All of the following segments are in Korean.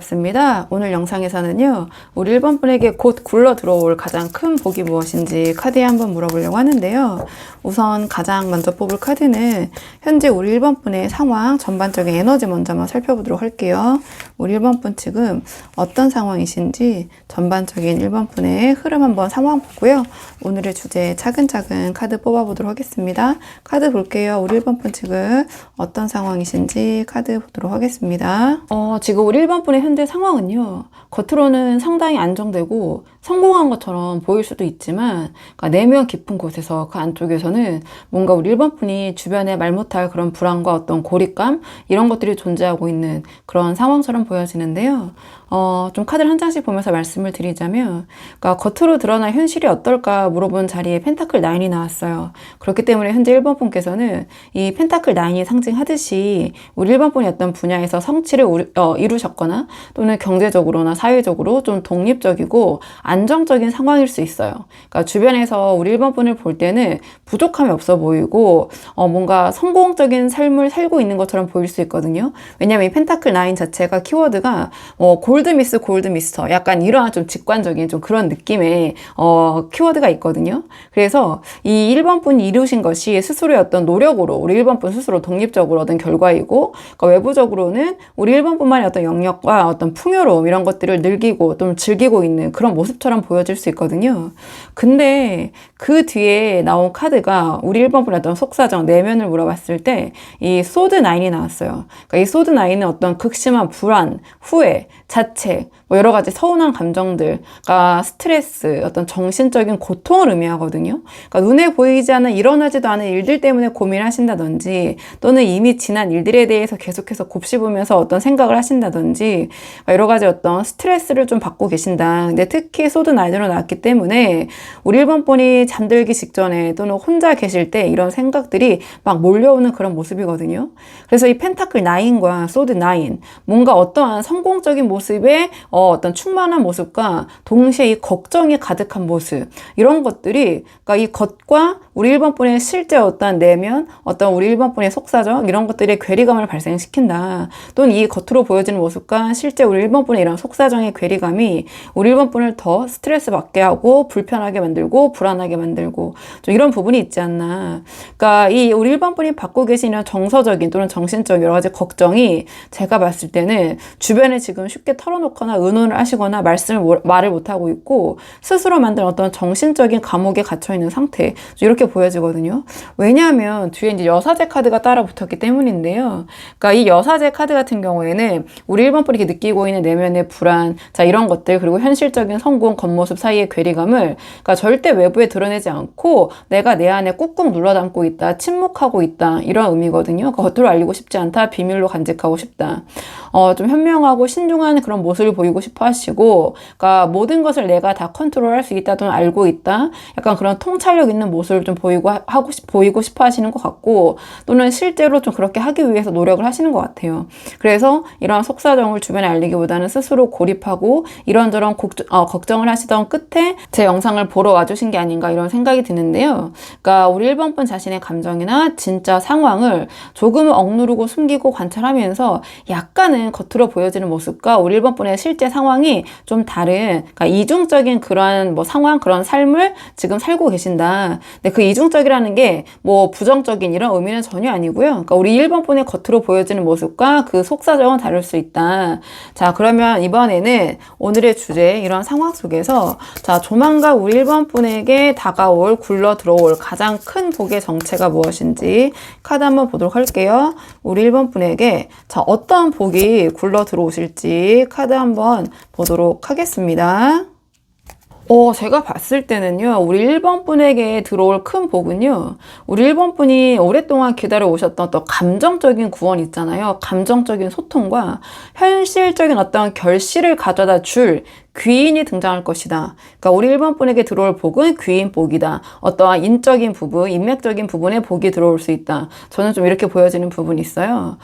반갑습니다. 오늘 영상에서는요, 우리 1번 분에게 곧 굴러 들어올 가장 큰 복이 무엇인지 카드에 한번 물어보려고 하는데요. 우선 가장 먼저 뽑을 카드는 현재 우리 1번 분의 상황, 전반적인 에너지 먼저 한번 살펴보도록 할게요. 우리 1번 분 지금 어떤 상황이신지 전반적인 1번 분의 흐름 한번 상황 보고요. 오늘의 주제 차근차근 카드 뽑아보도록 하겠습니다. 카드 볼게요. 우리 1번 분 지금 어떤 상황이신지 카드 보도록 하겠습니다. 지금 우리 1번 분의 현재 상황은요, 겉으로는 상당히 안정되고 성공한 것처럼 보일 수도 있지만, 그러니까 내면 깊은 곳에서 그 안쪽에서는 뭔가 우리 1번 분이 주변에 말 못할 그런 불안과 어떤 고립감, 이런 것들이 존재하고 있는 그런 상황처럼 보여지는데요. 좀 카드를 한 장씩 보면서 말씀을 드리자면, 그러니까 겉으로 드러난 현실이 어떨까 물어본 자리에 펜타클 9이 나왔어요. 그렇기 때문에 현재 1번 분께서는 이 펜타클 9이 상징하듯이 우리 1번 분이 어떤 분야에서 성취를 이루셨거나 또는 경제적으로나 사회적으로 좀 독립적이고 안정적인 상황일 수 있어요. 그러니까 주변에서 우리 1번 분을 볼 때는 부족함이 없어 보이고 뭔가 성공적인 삶을 살고 있는 것처럼 보일 수 있거든요. 왜냐하면 이 펜타클 9 자체가 키워드가 골드미스, 골드미스터, 약간 이러한 좀 직관적인 좀 그런 느낌의 키워드가 있거든요. 그래서 이 1번 분이 이루신 것이 스스로의 어떤 노력으로 우리 1번 분 스스로 독립적으로 얻은 결과이고, 그러니까 외부적으로는 우리 1번 분만의 어떤 영역과 어떤 풍요로움 이런 것들을 즐기고 좀 즐기고 있는 그런 모습처럼 보여질 수 있거든요. 근데 그 뒤에 나온 카드가 우리 1번 분의 어떤 속사정, 내면을 물어봤을 때 이 소드 9이 나왔어요. 그러니까 이 소드 9은 어떤 극심한 불안, 후회, 자책, 뭐 여러 가지 서운한 감정들, 그러니까 스트레스, 어떤 정신적인 고통을 의미하거든요. 그러니까 눈에 보이지 않는 일어나지도 않은 일들 때문에 고민하신다든지, 또는 이미 지난 일들에 대해서 계속해서 곱씹으면서 어떤 생각을 하신다든지, 여러 가지 어떤 스트레스를 좀 받고 계신다. 근데 특히 소드 9으로 나왔기 때문에 우리 1번 분이 잠들기 직전에 또는 혼자 계실 때 이런 생각들이 막 몰려오는 그런 모습이거든요. 그래서 이 펜타클 9과 소드 9, 뭔가 어떠한 성공적인 모습에 어떤 충만한 모습과 동시에 이 걱정이 가득한 모습, 이런 것들이 그러니까 이 겉과 우리 1번 분의 실제 어떤 내면, 어떤 우리 1번 분의 속사정, 이런 것들의 괴리감을 발생시킨다. 또는 이 겉으로 보여지는 모습과 실제 우리 1번 분의 이런 속사정의 괴리감이 우리 1번 분을 더 스트레스 받게 하고 불편하게 만들고 불안하게 만들고 좀 이런 부분이 있지 않나. 그러니까 이 우리 1번 분이 받고 계시는 정서적인 또는 정신적인 여러 가지 걱정이 제가 봤을 때는 주변에 지금 쉽게 털어놓거나 의논을 하시거나 말을 못하고 있고 스스로 만든 어떤 정신적인 감옥에 갇혀있는 상태, 이렇게 보여지거든요. 왜냐하면 뒤에 이제 여사제 카드가 따라 붙었기 때문인데요. 그러니까 이 여사제 카드 같은 경우에는 우리 1번 분이 느끼고 있는 내면의 불안, 자 이런 것들, 그리고 현실적인 성공, 겉모습 사이의 괴리감을 그러니까 절대 외부에 드러내지 않고 내가 내 안에 꾹꾹 눌러 담고 있다, 침묵하고 있다, 이런 의미거든요. 그러니까 겉으로 알리고 싶지 않다, 비밀로 간직하고 싶다. 좀 현명하고 신중한 그런 모습을 보이고 싶어 하시고, 그러니까 모든 것을 내가 다 컨트롤할 수 있다 또는 알고 있다, 약간 그런 통찰력 있는 모습을 좀 보이고 싶어 하시는 것 같고, 또는 실제로 좀 그렇게 하기 위해서 노력을 하시는 것 같아요. 그래서 이러한 속사정을 주변에 알리기보다는 스스로 고립하고 이런저런 걱정을 하시던 끝에 제 영상을 보러 와주신 게 아닌가, 이런 생각이 드는데요. 그러니까 우리 1번 분 자신의 감정이나 진짜 상황을 조금은 억누르고 숨기고 관찰하면서 약간은 겉으로 보여지는 모습과 우리 1번 분의 실제 상황이 좀 다른, 그러니까 이중적인 그런 상황, 그런 삶을 지금 살고 계신다. 근데 그 이중적이라는 게 부정적인 이런 의미는 전혀 아니고요. 그러니까 우리 1번 분의 겉으로 보여지는 모습과 그 속사정은 다를 수 있다. 자, 그러면 이번에는 오늘의 주제, 이런 상황 속에서 자, 조만간 우리 1번 분에게 다가올, 굴러 들어올 가장 큰 복의 정체가 무엇인지 카드 한번 보도록 할게요. 우리 1번 분에게 자, 어떤 복이 굴러 들어오실지 카드 한번 보도록 하겠습니다. 제가 봤을 때는요, 우리 1번 분에게 들어올 큰 복은요, 우리 1번 분이 오랫동안 기다려 오셨던 어떤 감정적인 구원 있잖아요. 감정적인 소통과 현실적인 어떤 결실을 가져다 줄 귀인이 등장할 것이다. 그러니까 우리 1번 분에게 들어올 복은 귀인 복이다. 어떠한 인적인 부분, 인맥적인 부분에 복이 들어올 수 있다. 저는 좀 이렇게 보여지는 부분이 있어요.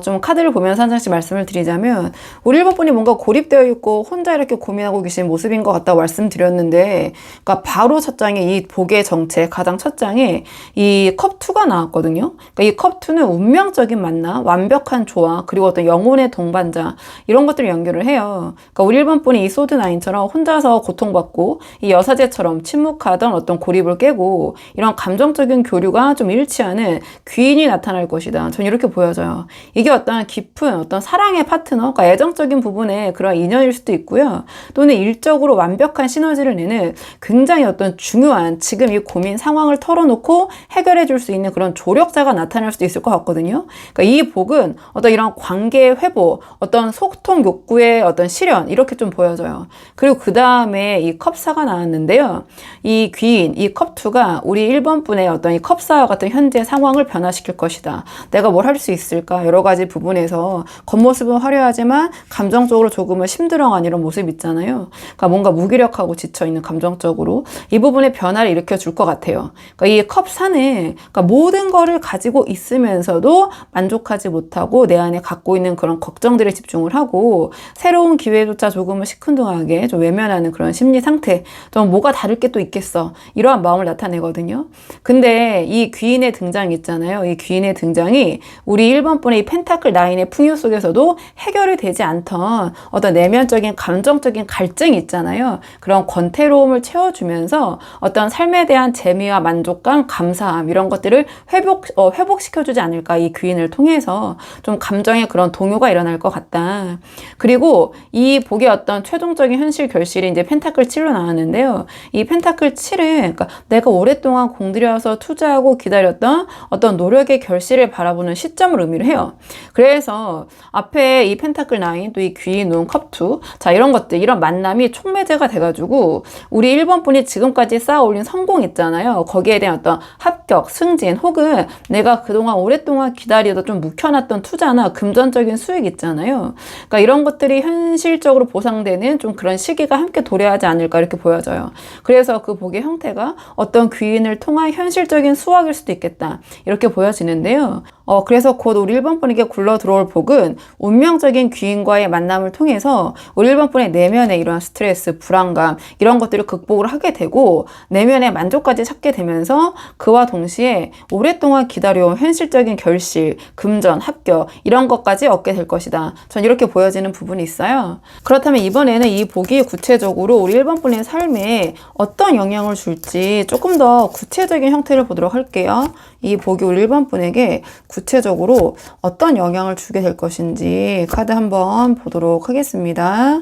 좀 카드를 보면서 한 장씩 말씀을 드리자면 우리 1번 분이 뭔가 고립되어 있고 혼자 이렇게 고민하고 계신 모습인 것 같다고 말씀드렸는데, 그러니까 바로 첫 장에 이 복의 정체, 가장 첫 장에 이 컵2가 나왔거든요. 그러니까 이 컵2는 운명적인 만남, 완벽한 조화, 그리고 어떤 영혼의 동반자, 이런 것들을 연결을 해요. 그러니까 우리 1번 분이 이 소드9처럼 혼자서 고통받고 이 여사제처럼 침묵하던 어떤 고립을 깨고 이런 감정적인 교류가 좀 일치하는 귀인이 나타날 것이다. 전 이렇게 보여져요. 이게 어떤 깊은 어떤 사랑의 파트너, 그러니까 애정적인 부분에 그런 인연일 수도 있고요. 또는 일적으로 완벽한 시너지를 내는 굉장히 어떤 중요한 지금 이 고민 상황을 털어놓고 해결해 줄 수 있는 그런 조력자가 나타날 수도 있을 것 같거든요. 그러니까 이 복은 어떤 이런 관계의 회복, 어떤 소통 욕구의 어떤 실현, 이렇게 좀 보여져요. 그리고 그 다음에 이 컵4가 나왔는데요. 이 귀인, 이 컵2가 우리 1번 분의 어떤 이 컵4와 같은 현재 상황을 변화시킬 것이다. 내가 뭘 할 수 있을까? 여러 가지 부분에서 겉모습은 화려하지만 감정적으로 조금은 심드렁한 이런 모습 있잖아요. 그러니까 뭔가 무기력하고 지쳐있는 감정적으로 이 부분에 변화를 일으켜 줄 것 같아요. 그러니까 이 컵4는 그러니까 모든 거를 가지고 있으면서도 만족하지 못하고 내 안에 갖고 있는 그런 걱정들에 집중을 하고 새로운 기회조차 조금은 시큰둥하게 좀 외면하는 그런 심리 상태, 좀 뭐가 다를 게 또 있겠어, 이러한 마음을 나타내거든요. 근데 이 귀인의 등장 있잖아요. 이 귀인의 등장이 우리 1번 분의 이 펜타클 9의 풍요 속에서도 해결이 되지 않던 어떤 내면적인 감정적인 갈증이 있잖아요. 그런 권태로움을 채워주면서 어떤 삶에 대한 재미와 만족감, 감사함, 이런 것들을 회복시켜주지 않을까. 이 귀인을 통해서 좀 감정의 그런 동요가 일어날 것 같다. 그리고 이 복의 어떤 최종적인 현실 결실이 이제 펜타클 7로 나왔는데요. 이 펜타클 7은 그러니까 내가 오랫동안 공들여서 투자하고 기다렸던 어떤 노력의 결실을 바라보는 시점을 의미를 해요. 그래서 앞에 이 펜타클 9, 또 이 귀인, 눈, 컵2, 자, 이런 것들, 이런 만남이 촉매제가 돼가지고 우리 1번 분이 지금까지 쌓아 올린 성공 있잖아요. 거기에 대한 어떤 합격, 승진, 혹은 내가 그동안 오랫동안 기다리다 좀 묵혀놨던 투자나 금전적인 수익 있잖아요. 그러니까 이런 것들이 현실적으로 보상되는 좀 그런 시기가 함께 도래하지 않을까, 이렇게 보여져요. 그래서 그 복의 형태가 어떤 귀인을 통한 현실적인 수확일 수도 있겠다, 이렇게 보여지는데요. 그래서 곧 우리 1번 분에게 굴러 들어올 복은 운명적인 귀인과의 만남을 통해서 우리 1번 분의 내면의 이러한 스트레스, 불안감, 이런 것들을 극복을 하게 되고 내면의 만족까지 찾게 되면서 그와 동시에 오랫동안 기다려온 현실적인 결실, 금전, 합격, 이런 것까지 얻게 될 것이다. 전 이렇게 보여지는 부분이 있어요. 그렇다면 이번에는 이 복이 구체적으로 우리 1번 분의 삶에 어떤 영향을 줄지 조금 더 구체적인 형태를 보도록 할게요. 이 복이 우리 1번 분에게 구체적으로 어떤 영향을 주게 될 것인지 카드 한번 보도록 하겠습니다.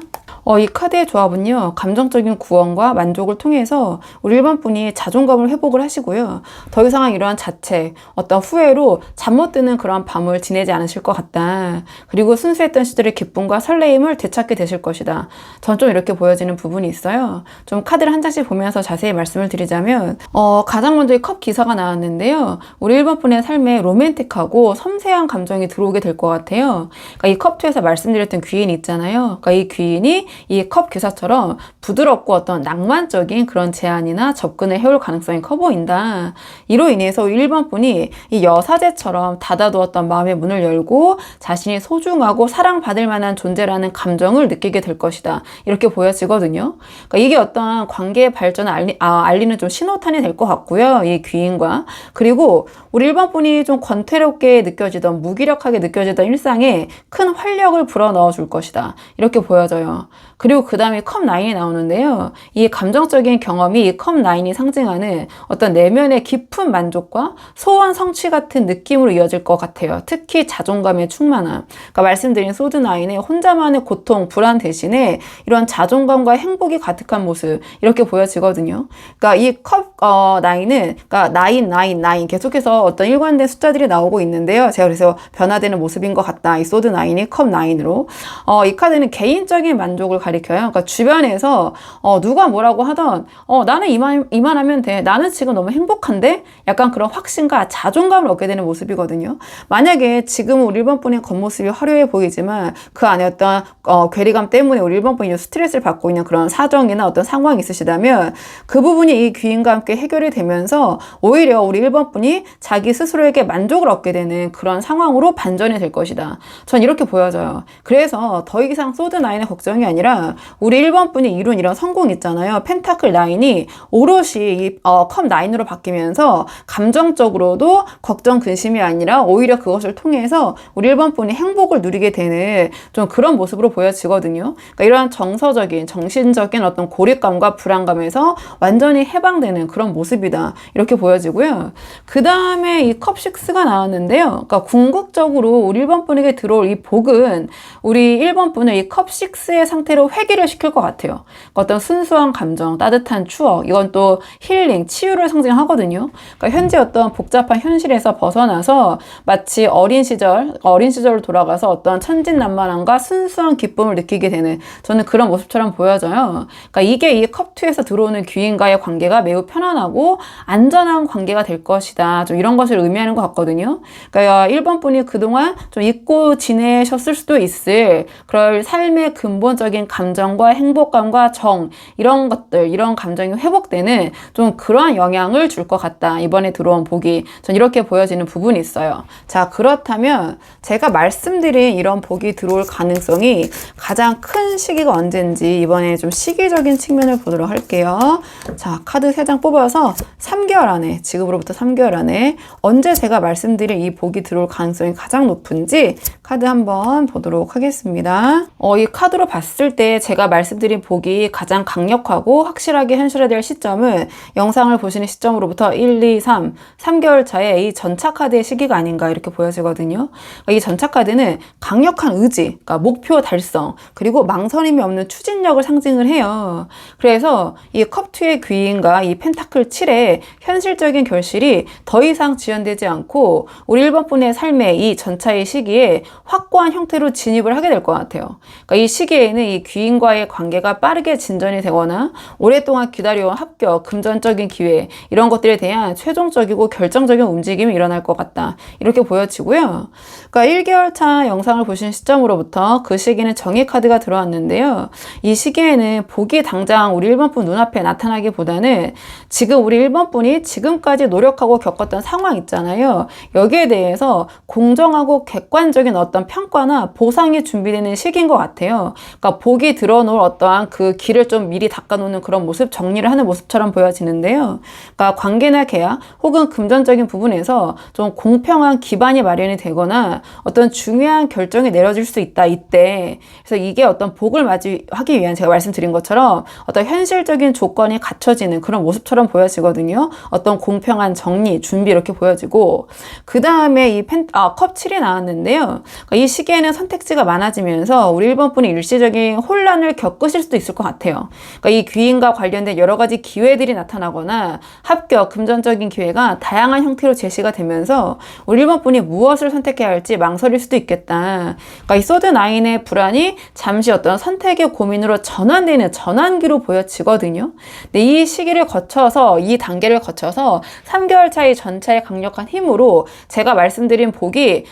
이 카드의 조합은요, 감정적인 구원과 만족을 통해서 우리 1번 분이 자존감을 회복을 하시고요. 더 이상 이러한 자책, 어떤 후회로 잠 못 드는 그런 밤을 지내지 않으실 것 같다. 그리고 순수했던 시절의 기쁨과 설레임을 되찾게 되실 것이다. 전 좀 이렇게 보여지는 부분이 있어요. 좀 카드를 한 장씩 보면서 자세히 말씀을 드리자면, 가장 먼저 이 컵 기사가 나왔는데요. 우리 1번 분의 삶에 로맨틱하고 섬세한 감정이 들어오게 될 것 같아요. 그러니까 이 컵2에서 말씀드렸던 귀인이 있잖아요. 그러니까 이 귀인이 이 컵 기사처럼 부드럽고 어떤 낭만적인 그런 제안이나 접근을 해올 가능성이 커 보인다. 이로 인해서 1번 분이 이 여사제처럼 닫아두었던 마음의 문을 열고 자신이 소중하고 사랑받을 만한 존재라는 감정을 느끼게 될 것이다. 이렇게 보여지거든요. 그러니까 이게 어떤 관계의 발전을 알리는 좀 신호탄이 될 것 같고요. 이 귀인과. 그리고 우리 1번 분이 좀 권태롭게 느껴지던, 무기력하게 느껴지던 일상에 큰 활력을 불어넣어 줄 것이다. 이렇게 보여져요. 그리고 그 다음에 컵9이 나오는데요. 이 감정적인 경험이 이 컵9이 상징하는 어떤 내면의 깊은 만족과 소원 성취 같은 느낌으로 이어질 것 같아요. 특히 자존감의 충만함. 그러니까 말씀드린 소드9의 혼자만의 고통, 불안 대신에 이런 자존감과 행복이 가득한 모습, 이렇게 보여지거든요. 그러니까 이 컵9는 그러니까 9, 9, 9 계속 계속해서 어떤 일관된 숫자들이 나오고 있는데요. 제가 그래서 변화되는 모습인 것 같다. 이 소드 9이 컵 9으로. 이 카드는 개인적인 만족을 가리켜요. 그러니까 주변에서 누가 뭐라고 하던 나는 이만하면 돼. 나는 지금 너무 행복한데? 약간 그런 확신과 자존감을 얻게 되는 모습이거든요. 만약에 지금 우리 1번 분의 겉모습이 화려해 보이지만 그 안에 어떤 괴리감 때문에 우리 1번 분이 스트레스를 받고 있는 그런 사정이나 어떤 상황이 있으시다면 그 부분이 이 귀인과 함께 해결이 되면서 오히려 우리 1번 분이 자기 스스로에게 만족을 얻게 되는 그런 상황으로 반전이 될 것이다. 전 이렇게 보여져요. 그래서 더 이상 소드 9의 걱정이 아니라 우리 1번 분이 이룬 이런 성공 있잖아요. 펜타클 9이 오롯이 이 컵 9으로 바뀌면서 감정적으로도 걱정 근심이 아니라 오히려 그것을 통해서 우리 1번 분이 행복을 누리게 되는 좀 그런 모습으로 보여지거든요. 그러니까 이러한 정서적인 정신적인 어떤 고립감과 불안감에서 완전히 해방되는 그런 모습이다. 이렇게 보여지고요. 그 다음에 이 컵 6가 나왔는데요. 그러니까 궁극적으로 우리 1번 분에게 들어올 이 복은 우리 1번 분을 이 컵 6의 상태로 회귀를 시킬 것 같아요. 그러니까 어떤 순수한 감정, 따뜻한 추억, 이건 또 힐링, 치유를 상징하거든요. 그러니까 현재 어떤 복잡한 현실에서 벗어나서 마치 어린 시절로 돌아가서 어떤 천진난만함과 순수한 기쁨을 느끼게 되는 저는 그런 모습처럼 보여져요. 그러니까 이게 이 컵2에서 들어오는 귀인과의 관계가 매우 편안하고 안전한 관계가 될 것이다. 좀 이런 것을 의미하는 것 같거든요. 그러니까 1번 분이 그동안 좀 잊고 지내셨을 수도 있을 그럴 삶의 근본적인 감정과 행복감과 정 이런 것들, 이런 감정이 회복되는 좀 그러한 영향을 줄 것 같다. 이번에 들어온 복이 전 이렇게 보여지는 부분이 있어요. 자, 그렇다면 제가 말씀드린 이런 복이 들어올 가능성이 가장 큰 시기가 언제인지 이번에 좀 시기적인 측면을 보도록 할게요. 자, 카드 3장 뽑아서 3개월 안에, 지금으로부터 3개월 안에 언제 제가 말씀드린 이 복이 들어올 가능성이 가장 높은지 카드 한번 보도록 하겠습니다. 이 카드로 봤을 때 제가 말씀드린 복이 가장 강력하고 확실하게 현실화될 시점은 영상을 보시는 시점으로부터 1, 2, 3개월 차에 이 전차 카드의 시기가 아닌가 이렇게 보여지거든요. 이 전차 카드는 강력한 의지, 그러니까 목표 달성, 그리고 망설임이 없는 추진력을 상징을 해요. 그래서 이 컵2의 귀인과 이 펜타클 7의 현실적인 결실이 더 이상 지연되지 않고 우리 1번 분의 삶의 이 전차의 시기에 확고한 형태로 진입을 하게 될 것 같아요. 그러니까 이 시기에는 이 귀인과의 관계가 빠르게 진전이 되거나 오랫동안 기다려온 합격, 금전적인 기회 이런 것들에 대한 최종적이고 결정적인 움직임이 일어날 것 같다. 이렇게 보여지고요. 그러니까 1개월 차 영상을 보신 시점으로부터 그 시기는 정의 카드가 들어왔는데요. 이 시기에는 복이 당장 우리 1번 분 눈앞에 나타나기보다는 지금 우리 1번 분이 지금까지 노력하고 겪었던 상황 있잖아요. 여기에 대해서 공정하고 객관적인 어떤 평가나 보상이 준비되는 시기인 것 같아요. 그러니까 복이 들어놓을 어떠한 그 길을 좀 미리 닦아놓는 그런 모습, 정리를 하는 모습처럼 보여지는데요. 그러니까 관계나 계약 혹은 금전적인 부분에서 좀 공평한 기반이 마련이 되거나 어떤 중요한 결정이 내려질 수 있다, 이때. 그래서 이게 어떤 복을 맞이하기 위한 제가 말씀드린 것처럼 어떤 현실적인 조건이 갖춰지는 그런 모습처럼 보여지거든요. 어떤 공평한 정리, 준비 이렇게 보여지고 그 다음에 이 컵 7이 나왔는데요. 그러니까 이 시기에는 선택지가 많아지면서 우리 1번 분이 일시적인 혼란을 겪으실 수도 있을 것 같아요. 그러니까 이 귀인과 관련된 여러 가지 기회들이 나타나거나 합격, 금전적인 기회가 다양한 형태로 제시가 되면서 우리 1번 분이 무엇을 선택해야 할지 망설일 수도 있겠다. 그러니까 이 소드 9의 불안이 잠시 어떤 선택의 고민으로 전환되는 전환기로 보여지거든요. 근데 이 시기를 거쳐서, 이 단계를 거쳐서 3개월 차의 전차의 강력한 힘으로 제가 말씀드린 복이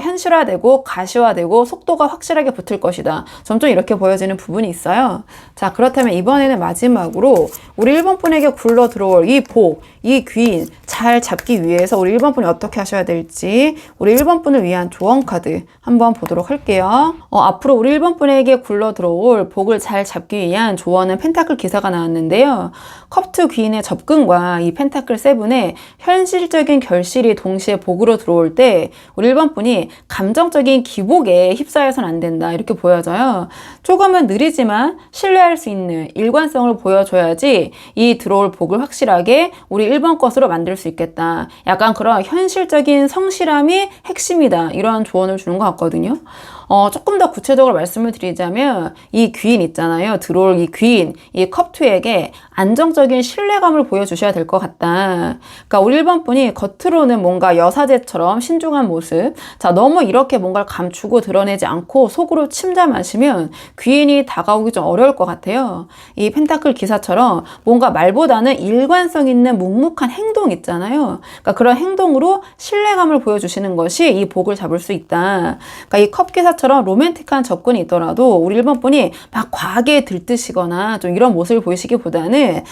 현실화되고 가시화되고 속도가 확실하게 붙을 것이다. 점점 이렇게 보여지는 부분이 있어요. 자, 그렇다면 이번에는 마지막으로 우리 1번 분에게 굴러 들어올 이 복, 이 귀인 잘 잡기 위해서 우리 1번 분이 어떻게 하셔야 될지 우리 1번 분을 위한 조언 카드 한번 보도록 할게요. 앞으로 우리 1번 분에게 굴러 들어올 복을 잘 잡기 위한 조언은 펜타클 기사가 나왔는데요. 컵2 귀인의 접근과 이 펜타클 7의 현실적인 결실이 동시에 복으로 들어올 때 우리 1번 분이 감정적인 기복에 휩싸여서는 안 된다. 이렇게 보여져요. 조금은 느리지만 신뢰할 수 있는 일관성을 보여줘야지 이 들어올 복을 확실하게 우리 1번 것으로 만들 수 있겠다. 약간 그런 현실적인 성실함이 핵심이다. 이러한 조언을 주는 것 같거든요. 조금 더 구체적으로 말씀을 드리자면 이 귀인 있잖아요. 들어올 이 귀인, 이 컵2에게 안정적인 신뢰감을 보여주셔야 될 것 같다. 그러니까 우리 1번 분이 겉으로는 뭔가 여사제처럼 신중한 모습, 자, 너무 이렇게 뭔가를 감추고 드러내지 않고 속으로 침잠하시면 귀인이 다가오기 좀 어려울 것 같아요. 이 펜타클 기사처럼 뭔가 말보다는 일관성 있는 묵묵한 행동 있잖아요. 그러니까 그런 행동으로 신뢰감을 보여주시는 것이 이 복을 잡을 수 있다. 그러니까 이 컵 기사처럼 로맨틱한 접근이 있더라도 우리 1번 분이 막 과하게 들뜨시거나 좀 이런 모습을 보이시기보다는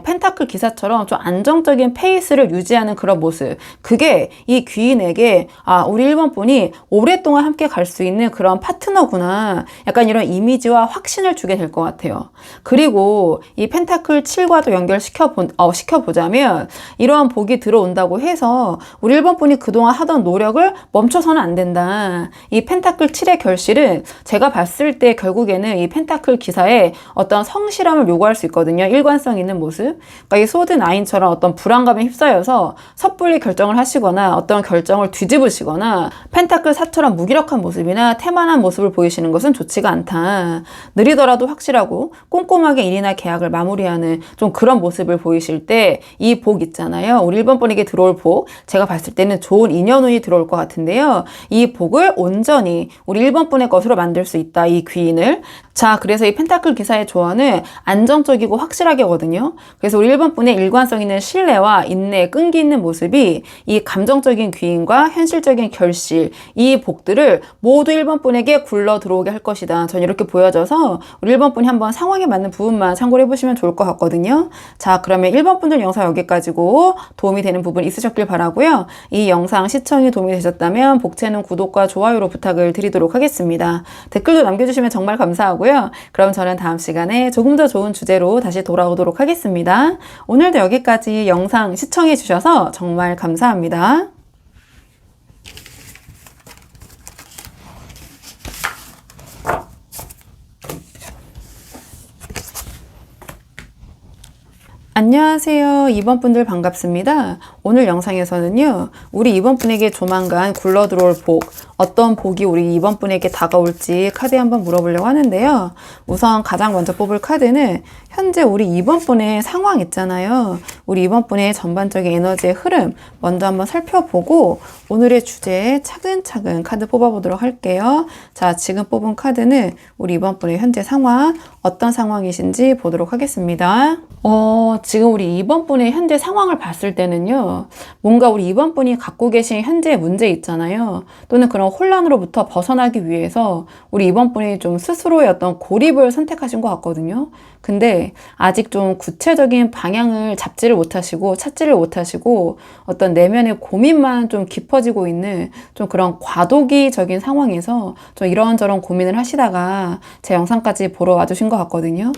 펜타클 기사처럼 좀 안정적인 페이스를 유지하는 그런 모습, 그게 이 귀인에게 우리 1번 분이 오랫동안 함께 갈 수 있는 그런 파트너구나, 약간 이런 이미지와 확신을 주게 될 것 같아요. 그리고 이 펜타클 7과도 시켜보자면 이러한 복이 들어온다고 해서 우리 1번 분이 그동안 하던 노력을 멈춰서는 안 된다. 이 펜타클 7의 결실은 제가 봤을 때 결국에는 이 펜타클 기사에 어떤 성실함을 요구할 수 있거든요. 일관성 있는 모습. 그러니까 이 소드 9처럼 어떤 불안감에 휩싸여서 섣불리 결정을 하시거나 어떤 결정을 뒤집으시거나 펜타클 4처럼 무기력한 모습이나 태만한 모습을 보이시는 것은 좋지가 않다. 느리더라도 확실하고 꼼꼼하게 일이나 계약을 마무리하는 좀 그런 모습을 보이실 때 이 복 있잖아요. 우리 1번 분에게 들어올 복, 제가 봤을 때는 좋은 인연운이 들어올 것 같은데요. 이 복을 온전히 우리 1번 분의 것으로 만들 수 있다. 이 귀인을. 자, 그래서 이 펜타클 기사의 조언은 안정적이고 확실하게거든요. 그래서 우리 1번 분의 일관성 있는 신뢰와 인내, 끈기 있는 모습이 이 감정적인 귀인과 현실적인 결실, 이 복들을 모두 1번 분에게 굴러 들어오게 할 것이다. 전 이렇게 보여져서 우리 1번 분이 한번 상황에 맞는 부분만 참고를 해보시면 좋을 것 같거든요. 자, 그러면 1번 분들 영상 여기까지고 도움이 되는 부분 있으셨길 바라고요. 이 영상 시청이 도움이 되셨다면 복채는 구독과 좋아요로 부탁을 드리도록 하겠습니다. 댓글도 남겨주시면 정말 감사하고요. 그럼 저는 다음 시간에 조금 더 좋은 주제로 다시 돌아오도록 하겠습니다. 오늘도 여기까지 영상 시청해 주셔서 정말 감사합니다. 안녕하세요. 2번 분들 반갑습니다. 오늘 영상에서는요, 우리 2번 분에게 조만간 굴러 들어올 복, 어떤 복이 우리 2번 분에게 다가올지 카드에 한번 물어보려고 하는데요. 우선 가장 먼저 뽑을 카드는 현재 우리 2번 분의 상황 있잖아요. 우리 2번 분의 전반적인 에너지의 흐름 먼저 한번 살펴보고 오늘의 주제에 차근차근 카드 뽑아보도록 할게요. 자, 지금 뽑은 카드는 우리 2번 분의 현재 상황, 어떤 상황이신지 보도록 하겠습니다. 지금 우리 2번 분의 현재 상황을 봤을 때는요, 뭔가 우리 2번 분이 갖고 계신 현재 문제 있잖아요. 또는 그런 혼란으로부터 벗어나기 위해서 우리 2번 분이 좀 스스로의 어떤 고립을 선택하신 것 같거든요. 근데 아직 좀 구체적인 방향을 찾지를 못하시고 어떤 내면의 고민만 좀 깊어지고 있는 좀 그런 과도기적인 상황에서 좀 이런저런 고민을 하시다가 제 영상까지 보러 와주신 것 같거든요.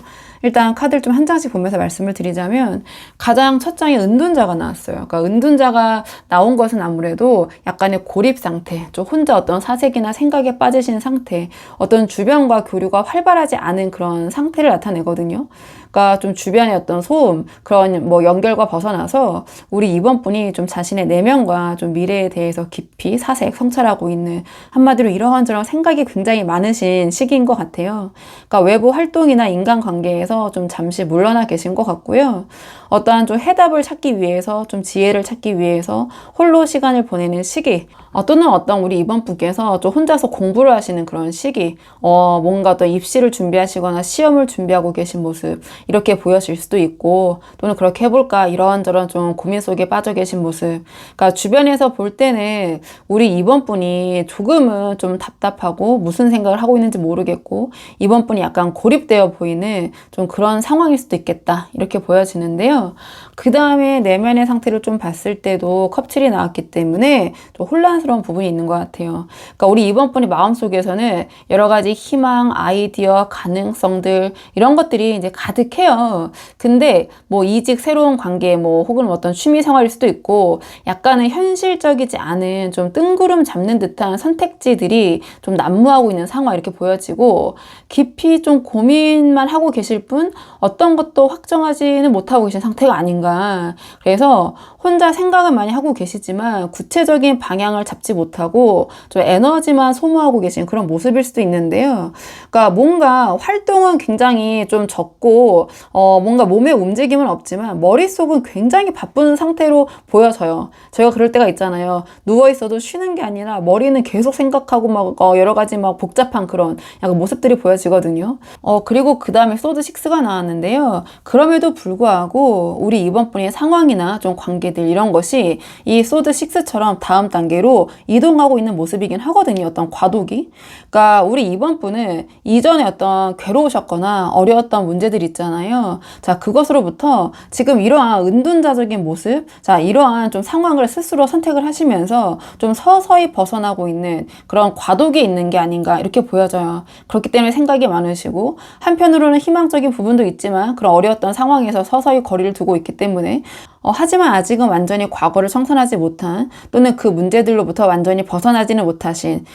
일단 카드를 좀 한 장씩 보면서 말씀을 드리자면 가장 첫 장에 은둔자가 나왔어요. 그러니까 은둔자가 나온 것은 아무래도 약간의 고립 상태, 좀 혼자 어떤 사색이나 생각에 빠지신 상태, 어떤 주변과 교류가 활발하지 않은 그런 상태를 나타내거든요. 그러니까 좀 주변의 어떤 소음, 그런 뭐 연결과 벗어나서 우리 2번 분이 좀 자신의 내면과 좀 미래에 대해서 깊이 사색, 성찰하고 있는, 한마디로 이러한저런 생각이 굉장히 많으신 시기인 것 같아요. 그러니까 외부 활동이나 인간관계에서 좀 잠시 물러나 계신 것 같고요. 어떠한 좀 해답을 찾기 위해서, 좀 지혜를 찾기 위해서 홀로 시간을 보내는 시기, 또는 어떤 우리 2번 분께서 좀 혼자서 공부를 하시는 그런 시기, 뭔가 어떤 입시를 준비하시거나 시험을 준비하고 계신 모습, 이렇게 보여질 수도 있고, 또는 그렇게 해볼까 이런저런 좀 고민 속에 빠져 계신 모습. 그러니까 주변에서 볼 때는 우리 2번 분이 조금은 좀 답답하고 무슨 생각을 하고 있는지 모르겠고 2번 분이 약간 고립되어 보이는 좀 그런 상황일 수도 있겠다, 이렇게 보여지는데요. 그 다음에 내면의 상태를 좀 봤을 때도 컵7이 나왔기 때문에 좀 혼란스러운 부분이 있는 것 같아요. 그러니까 우리 2번 분이 마음속에서는 여러 가지 희망, 아이디어, 가능성들, 이런 것들이 것들이 이제 가득해요. 근데 뭐 이직, 새로운 관계, 뭐 혹은 어떤 취미 생활일 수도 있고 약간은 현실적이지 않은 좀 뜬구름 잡는 듯한 선택지들이 좀 난무하고 있는 상황 이렇게 보여지고 깊이 좀 고민만 하고 계실 뿐 어떤 것도 확정하지는 못하고 계신 상태가 아닌가. 그래서 혼자 생각은 많이 하고 계시지만 구체적인 방향을 잡지 못하고 좀 에너지만 소모하고 계신 그런 모습일 수도 있는데요. 그러니까 뭔가 활동은 굉장히 좀 적고 뭔가 몸의 움직임은 없지만 머릿속은 굉장히 바쁜 상태로 보여져요. 저희가 그럴 때가 있잖아요. 누워 있어도 쉬는 게 아니라 머리는 계속 생각하고 막 여러 가지 막 복잡한 그런 약간 모습들이 보여지거든요. 그리고 그 다음에 소드 6가 나왔는데요. 그럼에도 불구하고 우리 이번 분의 상황이나 좀 관계들 이런 것이 이 소드 6처럼 다음 단계로 이동하고 있는 모습이긴 하거든요. 어떤 과도기. 그러니까 우리 이번 분은 이전에 어떤 괴로우셨거나 어려웠던 문제들 있잖아요. 자, 그것으로부터 지금 이러한 은둔자적인 모습, 자, 이러한 좀 상황을 스스로 선택을 하시면서 좀 서서히 벗어나고 있는 그런 과도기에 있는 게 아닌가 이렇게 보여져요. 그렇기 때문에 생각이 많으시고 한편으로는 희망적인 부분도 있지만 그런 어려웠던 상황에서 서서히 거리를 두고 있기 때문에 하지만 아직은 완전히 과거를 청산하지 못한 또는 그 문제들로부터 완전히 벗어나지는 못하신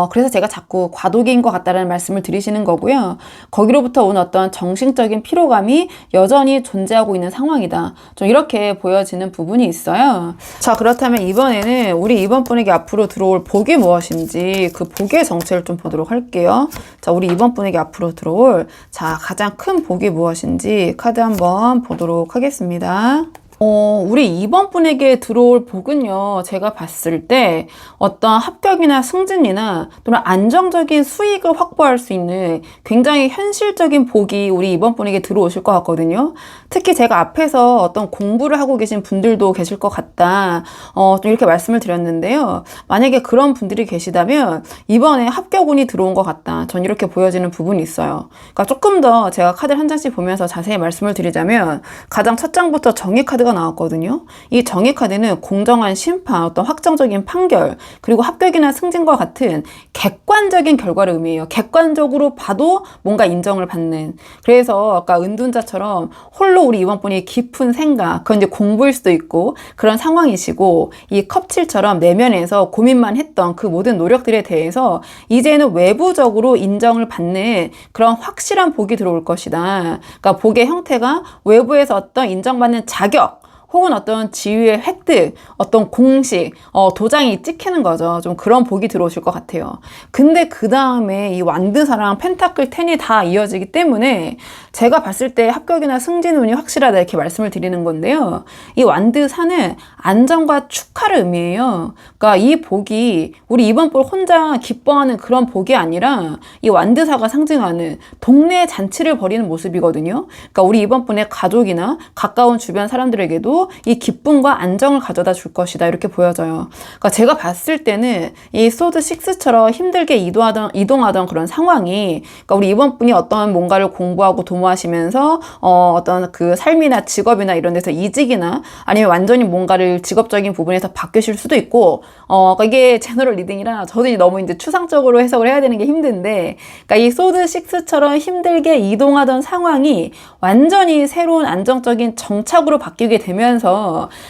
그래서 제가 자꾸 과도기인 것 같다는 말씀을 드리시는 거고요. 거기로부터 온 어떤 정신적인 피로감이 여전히 존재하고 있는 상황이다. 좀 이렇게 보여지는 부분이 있어요. 자, 그렇다면 이번에는 우리 이번 분에게 앞으로 들어올 복이 무엇인지 그 복의 정체를 좀 보도록 할게요. 자, 우리 이번 분에게 앞으로 들어올 가장 큰 복이 무엇인지 카드 한번 보도록 하겠습니다. 우리 이번 분에게 들어올 복은요, 제가 봤을 때 어떤 합격이나 승진이나 또는 안정적인 수익을 확보할 수 있는 굉장히 현실적인 복이 우리 이번 분에게 들어오실 것 같거든요. 특히 제가 앞에서 어떤 공부를 하고 계신 분들도 계실 것 같다. 좀 이렇게 말씀을 드렸는데요. 만약에 그런 분들이 계시다면 이번에 합격운이 들어온 것 같다. 전 이렇게 보여지는 부분이 있어요. 그러니까 조금 더 제가 카드를 한 장씩 보면서 자세히 말씀을 드리자면 가장 첫 장부터 정의 카드가 나왔거든요. 이 정의 카드는 공정한 심판, 어떤 확정적인 판결, 그리고 합격이나 승진과 같은 객관적인 결과를 의미해요. 객관적으로 봐도 뭔가 인정을 받는. 그래서 아까 은둔자처럼 홀로 우리 이번 분이 깊은 생각, 그건 이제 공부일 수도 있고 그런 상황이시고 이 컵7처럼 내면에서 고민만 했던 그 모든 노력들에 대해서 이제는 외부적으로 인정을 받는 그런 확실한 복이 들어올 것이다. 그러니까 복의 형태가 외부에서 어떤 인정받는 자격, 혹은 어떤 지위의 획득, 어떤 공식, 도장이 찍히는 거죠. 좀 그런 복이 들어오실 것 같아요. 근데 그 다음에 이 완드사랑 펜타클 10이 다 이어지기 때문에 제가 봤을 때 합격이나 승진운이 확실하다 이렇게 말씀을 드리는 건데요. 이 완드사는 안정과 축하를 의미해요. 그러니까 이 복이 우리 이번 볼 혼자 기뻐하는 그런 복이 아니라 이 완드사가 상징하는 동네 잔치를 벌이는 모습이거든요. 그러니까 우리 이번 분의 가족이나 가까운 주변 사람들에게도 이 기쁨과 안정을 가져다 줄 것이다 이렇게 보여져요. 그러니까 제가 봤을 때는 이 소드 6처럼 힘들게 이동하던 그런 상황이 그러니까 우리 이번 분이 어떤 뭔가를 공부하고 도모하시면서 어떤 그 삶이나 직업이나 이런 데서 이직이나 아니면 완전히 뭔가를 직업적인 부분에서 바뀌실 수도 있고 그러니까 이게 제너럴 리딩이라 저도 너무 이제 추상적으로 해석을 해야 되는 게 힘든데 그러니까 이 소드 6처럼 힘들게 이동하던 상황이 완전히 새로운 안정적인 정착으로 바뀌게 되면서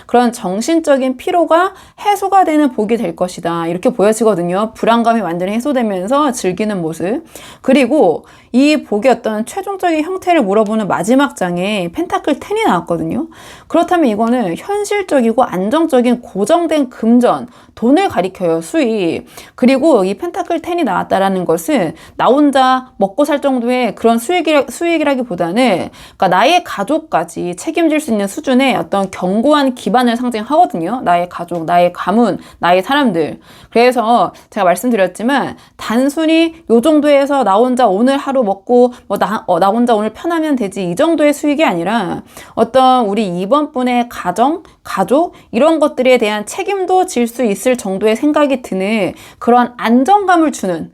그런 정신적인 피로가 해소가 되는 복이 될 것이다 이렇게 보여지거든요. 불안감이 완전히 해소되면서 즐기는 모습. 그리고 이 복의 어떤 최종적인 형태를 물어보는 마지막 장에 펜타클 10이 나왔거든요. 그렇다면 이거는 현실적이고 안정적인 고정된 금전, 돈을 가리켜요. 수익. 그리고 이 펜타클 10이 나왔다라는 것은 나 혼자 먹고 살 정도의 그런 수익이라기보다는 그러니까 나의 가족까지 책임질 수 있는 수준의 어떤 견고한 기반을 상징하거든요. 나의 가족, 나의 가문, 나의 사람들. 그래서 제가 말씀드렸지만 단순히 요 정도에서 나 혼자 오늘 하루 먹고 나 혼자 오늘 편하면 되지 이 정도의 수익이 아니라 어떤 우리 이번 분의 가정, 가족 이런 것들에 대한 책임도 질 수 있을 정도의 생각이 드는 그런 안정감을 주는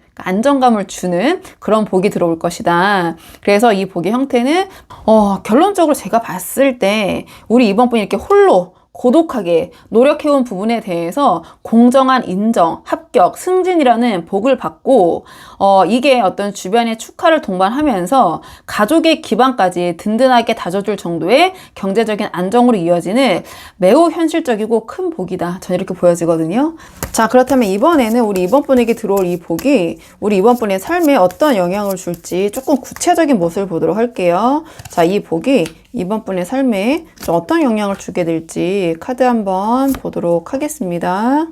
그런 복이 들어올 것이다. 그래서 이 복의 형태는 결론적으로 제가 봤을 때 우리 이번 분이 이렇게 홀로 고독하게 노력해온 부분에 대해서 공정한 인정, 합격 합격, 승진이라는 복을 받고 이게 어떤 주변의 축하를 동반하면서 가족의 기반까지 든든하게 다져줄 정도의 경제적인 안정으로 이어지는 매우 현실적이고 큰 복이다. 저는 이렇게 보여지거든요. 자, 그렇다면 이번에는 우리 이번 분에게 들어올 이 복이 우리 이번 분의 삶에 어떤 영향을 줄지 조금 구체적인 모습을 보도록 할게요. 자, 이 복이 이번 분의 삶에 좀 어떤 영향을 주게 될지 카드 한번 보도록 하겠습니다.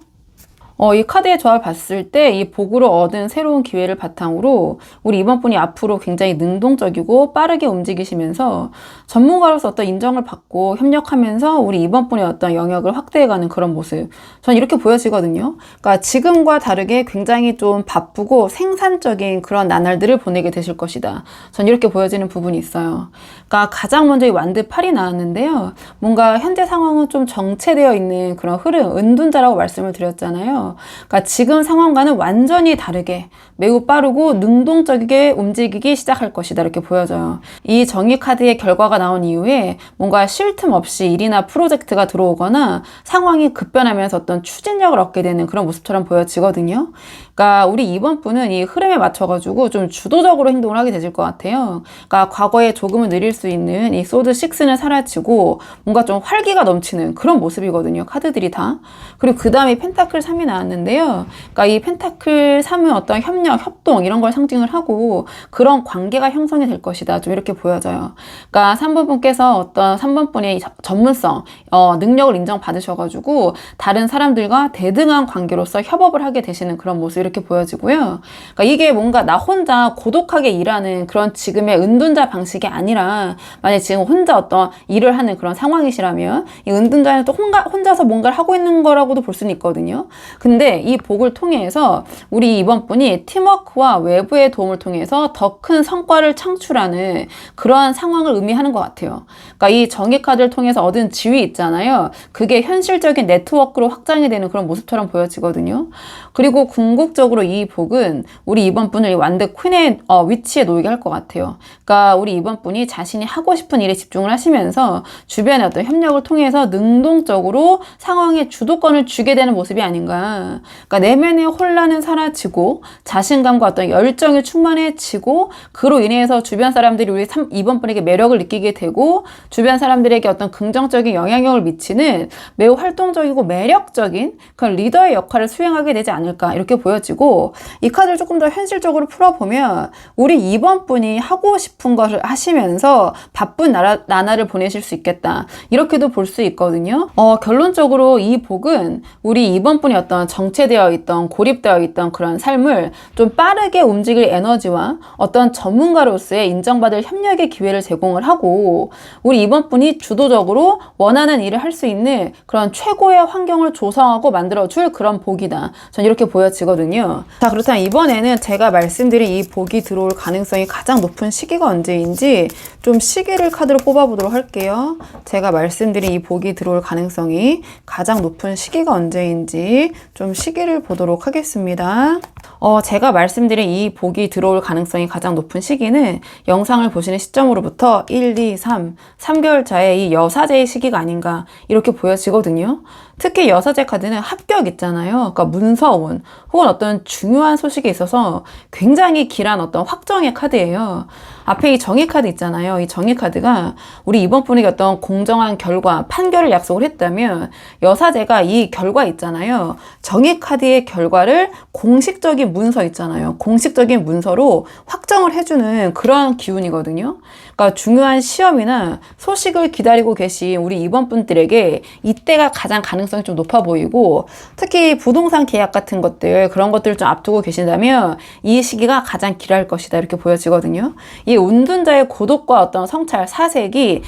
이 카드의 조합을 봤을 때 이 복으로 얻은 새로운 기회를 바탕으로 우리 이번 분이 앞으로 굉장히 능동적이고 빠르게 움직이시면서 전문가로서 어떤 인정을 받고 협력하면서 우리 이번 분의 어떤 영역을 확대해가는 그런 모습. 저는 이렇게 보여지거든요. 그러니까 지금과 다르게 굉장히 좀 바쁘고 생산적인 그런 나날들을 보내게 되실 것이다. 저는 이렇게 보여지는 부분이 있어요. 그러니까 가장 먼저 이 완드 8이 나왔는데요. 뭔가 현재 상황은 좀 정체되어 있는 그런 흐름, 은둔자라고 말씀을 드렸잖아요. 그러니까 지금 상황과는 완전히 다르게 매우 빠르고 능동적이게 움직이기 시작할 것이다 이렇게 보여져요. 이 정의 카드의 결과가 나온 이후에 뭔가 쉴 틈 없이 일이나 프로젝트가 들어오거나 상황이 급변하면서 어떤 추진력을 얻게 되는 그런 모습처럼 보여지거든요. 그러니까 우리 이번 분은 이 흐름에 맞춰가지고 좀 주도적으로 행동을 하게 되실 것 같아요. 그러니까 과거에 조금은 느릴 수 있는 이 소드 6는 사라지고 뭔가 좀 활기가 넘치는 그런 모습이거든요. 카드들이 다. 그리고 그 다음에 펜타클 3이 나왔는데요. 그러니까 이 펜타클 3은 어떤 협력, 협동 이런 걸 상징을 하고 그런 관계가 형성이 될 것이다. 좀 이렇게 보여져요. 그러니까 3번 분께서 어떤 3번 분의 전문성, 능력을 인정받으셔가지고 다른 사람들과 대등한 관계로서 협업을 하게 되시는 그런 모습 이렇게 보여지고요. 그러니까 이게 뭔가 나 혼자 고독하게 일하는 그런 지금의 은둔자 방식이 아니라 만약에 지금 혼자 어떤 일을 하는 그런 상황이시라면 이 은둔자는 또 혼자서 뭔가를 하고 있는 거라고도 볼 수는 있거든요. 근데 이 복을 통해서 우리 이번 분이 팀워크와 외부의 도움을 통해서 더 큰 성과를 창출하는 그러한 상황을 의미하는 것 같아요. 그러니까 이 정의 카드를 통해서 얻은 지위 있잖아요. 그게 현실적인 네트워크로 확장이 되는 그런 모습처럼 보여지거든요. 그리고 궁극적으로 이 복은 우리 이번 분을 완드 퀸의 위치에 놓이게 할 것 같아요. 그러니까 우리 이번 분이 자신이 하고 싶은 일에 집중을 하시면서 주변의 어떤 협력을 통해서 능동적으로 상황에 주도권을 주게 되는 모습이 아닌가. 그러니까 내면의 혼란은 사라지고 자신감과 어떤 열정이 충만해지고 그로 인해서 주변 사람들이 우리 이번 분에게 매력을 느끼게 되고 주변 사람들에게 어떤 긍정적인 영향력을 미치는 매우 활동적이고 매력적인 그런 리더의 역할을 수행하게 되지 않을까 이렇게 보여지고 이 카드를 조금 더 현실적으로 풀어보면 우리 이번 분이 하고 싶은 것을 하시면서 바쁜 나날을 보내실 수 있겠다 이렇게도 볼 수 있거든요. 결론적으로 이 복은 우리 이번 분이 어떤 정체되어 있던 고립되어 있던 그런 삶을 좀 빠르게 움직일 에너지와 어떤 전문가로서의 인정받을 협력의 기회를 제공을 하고 우리 이번 분이 주도적으로 원하는 일을 할 수 있는 그런 최고의 환경을 조성하고 만들어줄 그런 복이다. 전 이렇게 보여지거든요. 자, 그렇다면 이번에는 제가 말씀드린 이 복이 들어올 가능성이 가장 높은 시기가 언제인지 좀 시기를 카드로 뽑아보도록 할게요. 제가 말씀드린 이 복이 들어올 가능성이 가장 높은 시기가 언제인지 좀 시기를 보도록 하겠습니다. 제가 말씀드린 이 복이 들어올 가능성이 가장 높은 시기는 영상을 보시는 시점으로부터 1, 2, 3개월 차의 이 여사제의 시기가 아닌가 이렇게 보여지거든요. 특히 여사제 카드는 합격 있잖아요. 그러니까 문서운 혹은 어떤 중요한 소식에 있어서 굉장히 길한 어떤 확정의 카드예요. 앞에 이 정의 카드 있잖아요. 이 정의 카드가 우리 이번 분에게 어떤 공정한 결과, 판결을 약속을 했다면 여사제가 이 결과 있잖아요. 정의 카드의 결과를 공식적인 문서 있잖아요. 공식적인 문서로 확정을 해주는 그런 기운이거든요. 그러니까 중요한 시험이나 소식을 기다리고 계신 우리 이번 분들에게 이때가 가장 가능성이 좀 높아 보이고 특히 부동산 계약 같은 것들 그런 것들을 좀 앞두고 계신다면 이 시기가 가장 길할 것이다 이렇게 보여지거든요. 이 운둔자의 고독과 어떤 성찰, 사색이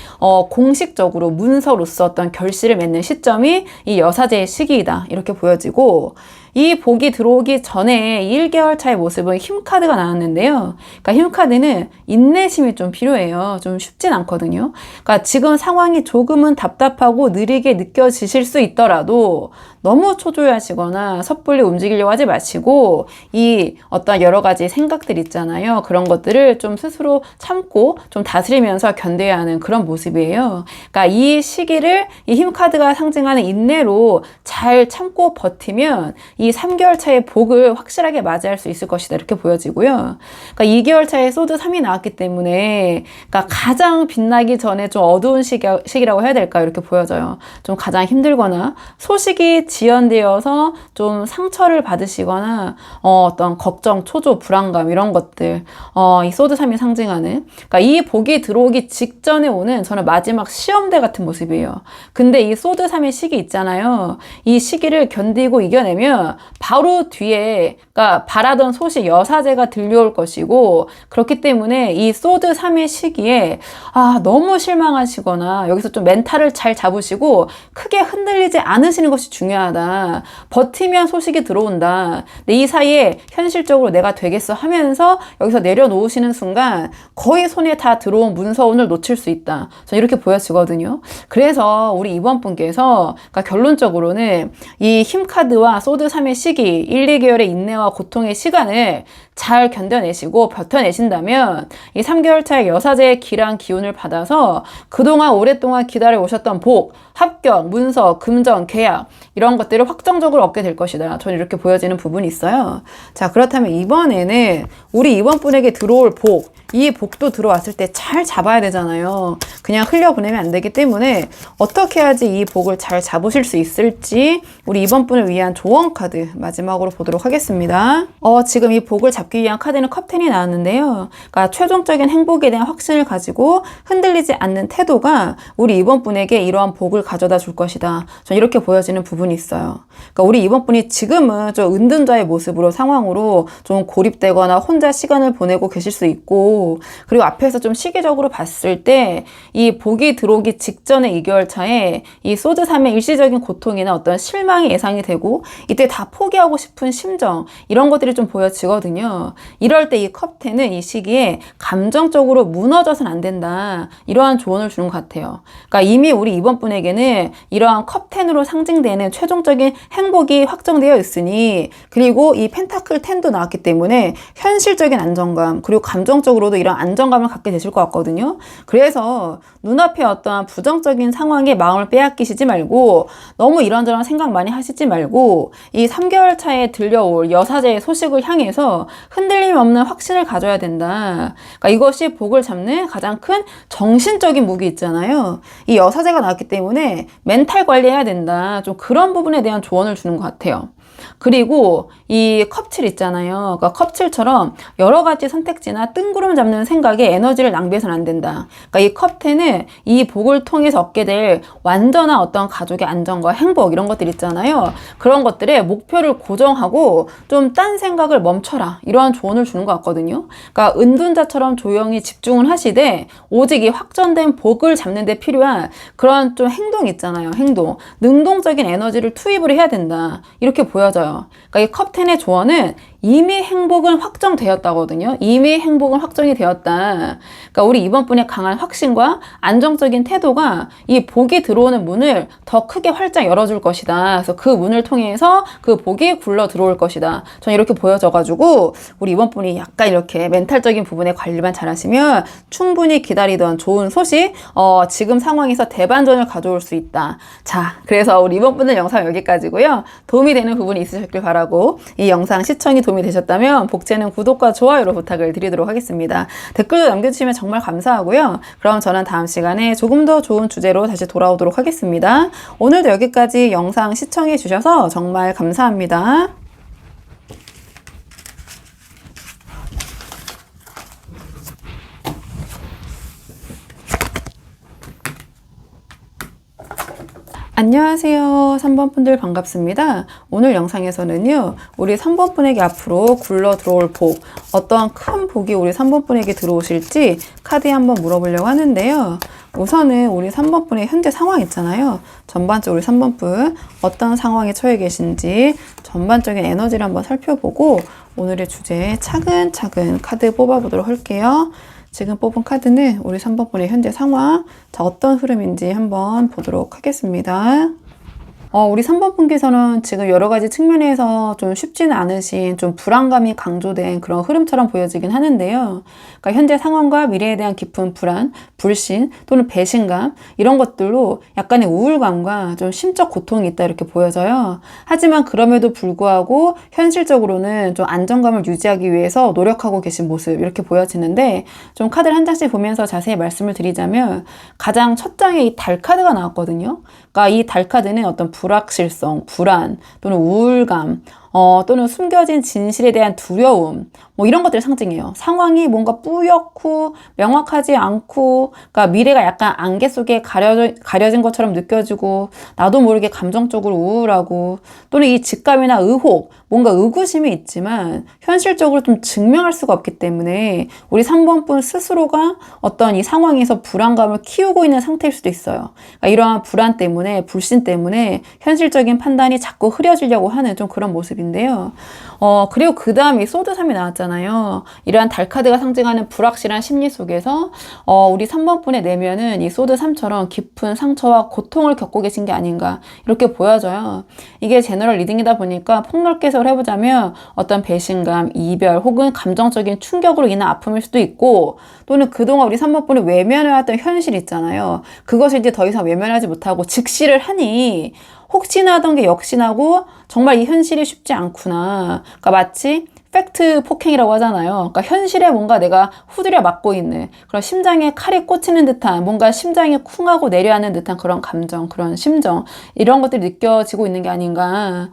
공식적으로 문서로서 어떤 결실을 맺는 시점이 이 여사제의 시기이다 이렇게 보여지고 이 복이 들어오기 전에 1개월 차의 모습은 힘카드가 나왔는데요. 그러니까 힘카드는 인내심이 좀 필요해요. 좀 쉽진 않거든요. 그러니까 지금 상황이 조금은 답답하고 느리게 느껴지실 수 있더라도 너무 초조해하시거나 섣불리 움직이려고 하지 마시고 이 어떤 여러 가지 생각들 있잖아요. 그런 것들을 좀 스스로 참고 좀 다스리면서 견뎌야 하는 그런 모습이에요. 그러니까 이 시기를 이 힘 카드가 상징하는 인내로 잘 참고 버티면 이 3개월 차의 복을 확실하게 맞이할 수 있을 것이다. 이렇게 보여지고요. 그러니까 2개월 차에 소드 3이 나왔기 때문에 그러니까 가장 빛나기 전에 좀 어두운 시기라고 해야 될까요? 이렇게 보여져요. 좀 가장 힘들거나 소식이 지연되어서 좀 상처를 받으시거나 어떤 걱정, 초조, 불안감 이런 것들 이 소드 3이 상징하는 그러니까 이 복이 들어오기 직전에 오는 저는 마지막 시험대 같은 모습이에요. 근데 이 소드 3의 시기 있잖아요. 이 시기를 견디고 이겨내면 바로 뒤에 그러니까 바라던 소식 여사제가 들려올 것이고 그렇기 때문에 이 소드 3의 시기에 너무 실망하시거나 여기서 좀 멘탈을 잘 잡으시고 크게 흔들리지 않으시는 것이 중요하다. 버티면 소식이 들어온다. 근데 이 사이에 현실적으로 내가 되겠어 하면서 여기서 내려놓으시는 순간 거의 손에 다 들어온 문서운을 놓칠 수 있다. 저는 이렇게 보여지거든요. 그래서 우리 이번 분께서 그러니까 결론적으로는 이 힘카드와 소드 3의 시기 1, 2개월의 인내와 고통의 시간을 잘 견뎌내시고 버텨내신다면 이 3개월 차의 여사제의 길한 기운을 받아서 그동안 오랫동안 기다려 오셨던 복, 합격, 문서, 금전, 계약 이런 것들을 확정적으로 얻게 될 것이다. 저는 이렇게 보여지는 부분이 있어요. 자, 그렇다면 이번에는 우리 이번 분에게 들어올 복, 이 복도 들어왔을 때 잘 잡아야 되잖아요. 그냥 흘려보내면 안 되기 때문에 어떻게 해야지 이 복을 잘 잡으실 수 있을지 우리 이번 분을 위한 조언 카드 마지막으로 보도록 하겠습니다. 지금 이 복을 잡기 위한 카드는 컵10이 나왔는데요. 그러니까 최종적인 행복에 대한 확신을 가지고 흔들리지 않는 태도가 우리 이번 분에게 이러한 복을 가져다 줄 것이다. 저는 이렇게 보여지는 부분이 있어요. 그러니까 우리 이번 분이 지금은 좀 은둔자의 모습으로 상황으로 좀 고립되거나 혼자 시간을 보내고 계실 수 있고 그리고 앞에서 좀 시기적으로 봤을 때 이 복이 들어오기 직전의 2개월 차에 이 소드 3의 일시적인 고통이나 어떤 실망이 예상이 되고 이때 다 포기하고 싶은 심정 이런 것들이 좀 보여지거든요. 이럴 때 이 컵10은 이 시기에 감정적으로 무너져서는 안 된다. 이러한 조언을 주는 것 같아요. 그러니까 이미 우리 이번 분에게는 이러한 컵10으로 상징되는 최종적인 행복이 확정되어 있으니 그리고 이 펜타클 10도 나왔기 때문에 현실적인 안정감 그리고 감정적으로도 이런 안정감을 갖게 되실 것 같거든요. 그래서 눈앞에 어떠한 부정적인 상황에 마음을 빼앗기시지 말고 너무 이런저런 생각 많이 하시지 말고 이 3개월 차에 들려올 여사제의 소식을 향해서 흔들림 없는 확신을 가져야 된다. 그러니까 이것이 복을 잡는 가장 큰 정신적인 무기 있잖아요. 이 여사제가 나왔기 때문에 멘탈 관리해야 된다. 좀 그런 부분에 대한 조언을 주는 것 같아요. 그리고 이 컵7 있잖아요. 그러니까 컵7처럼 여러 가지 선택지나 뜬구름 잡는 생각에 에너지를 낭비해서는 안 된다. 그러니까 이 컵10은 이 복을 통해서 얻게 될 완전한 어떤 가족의 안정과 행복 이런 것들 있잖아요. 그런 것들에 목표를 고정하고 좀 딴 생각을 멈춰라. 이러한 조언을 주는 것 같거든요. 그러니까 은둔자처럼 조용히 집중을 하시되 오직 이 확정된 복을 잡는 데 필요한 그런 좀 행동 있잖아요. 행동. 능동적인 에너지를 투입을 해야 된다. 이렇게 보여져요. 그러니까 이 컵10의 조언은 이미 행복은 확정되었다거든요. 이미 행복은 확정이 되었다. 그러니까 우리 이번 분의 강한 확신과 안정적인 태도가 이 복이 들어오는 문을 더 크게 활짝 열어줄 것이다. 그래서 그 문을 통해서 그 복이 굴러 들어올 것이다. 저는 이렇게 보여져가지고 우리 이번 분이 약간 이렇게 멘탈적인 부분에 관리만 잘하시면 충분히 기다리던 좋은 소식 지금 상황에서 대반전을 가져올 수 있다. 자, 그래서 우리 이번 분은 영상 여기까지고요. 도움이 되는 부분이 있으셨길 바라고 이 영상 시청이 도움이 되셨다면 복제는 구독과 좋아요로 부탁을 드리도록 하겠습니다. 댓글도 남겨주시면 정말 감사하고요. 그럼 저는 다음 시간에 조금 더 좋은 주제로 다시 돌아오도록 하겠습니다. 오늘도 여기까지 영상 시청해 주셔서 정말 감사합니다. 안녕하세요. 3번 분들 반갑습니다. 오늘 영상에서는요, 우리 3번 분에게 앞으로 굴러 들어올 복, 어떠한 큰 복이 우리 3번 분에게 들어오실지 카드에 한번 물어보려고 하는데요. 우선은 우리 3번 분의 현재 상황 있잖아요. 전반적으로 우리 3번 분 어떤 상황에 처해 계신지 전반적인 에너지를 한번 살펴보고 오늘의 주제에 차근차근 카드 뽑아보도록 할게요. 지금 뽑은 카드는 우리 3번 분의 현재 상황, 자, 어떤 흐름인지 한번 보도록 하겠습니다. 우리 3번 분께서는 지금 여러 가지 측면에서 좀 쉽지는 않으신 좀 불안감이 강조된 그런 흐름처럼 보여지긴 하는데요. 그러니까 현재 상황과 미래에 대한 깊은 불안, 불신 또는 배신감 이런 것들로 약간의 우울감과 좀 심적 고통이 있다 이렇게 보여져요. 하지만 그럼에도 불구하고 현실적으로는 좀 안정감을 유지하기 위해서 노력하고 계신 모습 이렇게 보여지는데 좀 카드를 한 장씩 보면서 자세히 말씀을 드리자면 가장 첫 장에 이 달 카드가 나왔거든요. 그러니까 이 달 카드는 어떤 불확실성, 불안 또는 우울감 또는 숨겨진 진실에 대한 두려움 이런 것들을 상징해요. 상황이 뭔가 뿌옇고 명확하지 않고 그러니까 미래가 약간 안개 속에 가려진 것처럼 느껴지고 나도 모르게 감정적으로 우울하고 또는 이 직감이나 의혹 뭔가 의구심이 있지만 현실적으로 좀 증명할 수가 없기 때문에 우리 3번 분 스스로가 어떤 이 상황에서 불안감을 키우고 있는 상태일 수도 있어요. 그러니까 이러한 불안 때문에 불신 때문에 현실적인 판단이 자꾸 흐려지려고 하는 좀 그런 모습인데요. 그리고 그 다음에 소드 3이 나왔잖아요. 이러한 달 카드가 상징하는 불확실한 심리 속에서 우리 3번 분의 내면은 이 소드 3처럼 깊은 상처와 고통을 겪고 계신 게 아닌가 이렇게 보여져요. 이게 제너럴 리딩이다 보니까 폭넓게 해석을 해보자면 어떤 배신감, 이별 혹은 감정적인 충격으로 인한 아픔일 수도 있고 또는 그동안 우리 3번 분이 외면해왔던 현실 있잖아요. 그것을 이제 더 이상 외면하지 못하고 직시를 하니 혹시나 하던 게 역시나고 정말 이 현실이 쉽지 않구나. 그러니까 마치 팩트 폭행이라고 하잖아요. 그러니까 현실에 뭔가 내가 후드려 맞고 있는 그런 심장에 칼이 꽂히는 듯한 뭔가 심장이 쿵하고 내려앉는 듯한 그런 감정, 그런 심정 이런 것들이 느껴지고 있는 게 아닌가.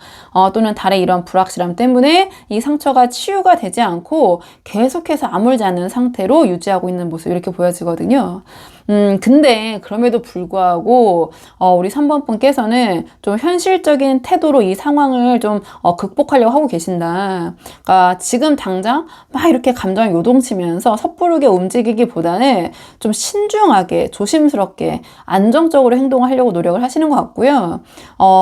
또는 달의 이런 불확실함 때문에 이 상처가 치유가 되지 않고 계속해서 아물지 않는 상태로 유지하고 있는 모습 이렇게 보여지거든요. 근데 그럼에도 불구하고 우리 3번 분께서는 좀 현실적인 태도로 이 상황을 좀 극복하려고 하고 계신다. 그러니까 지금 당장 막 이렇게 감정이 요동치면서 섣부르게 움직이기보다는 좀 신중하게 조심스럽게 안정적으로 행동을 하려고 노력을 하시는 것 같고요.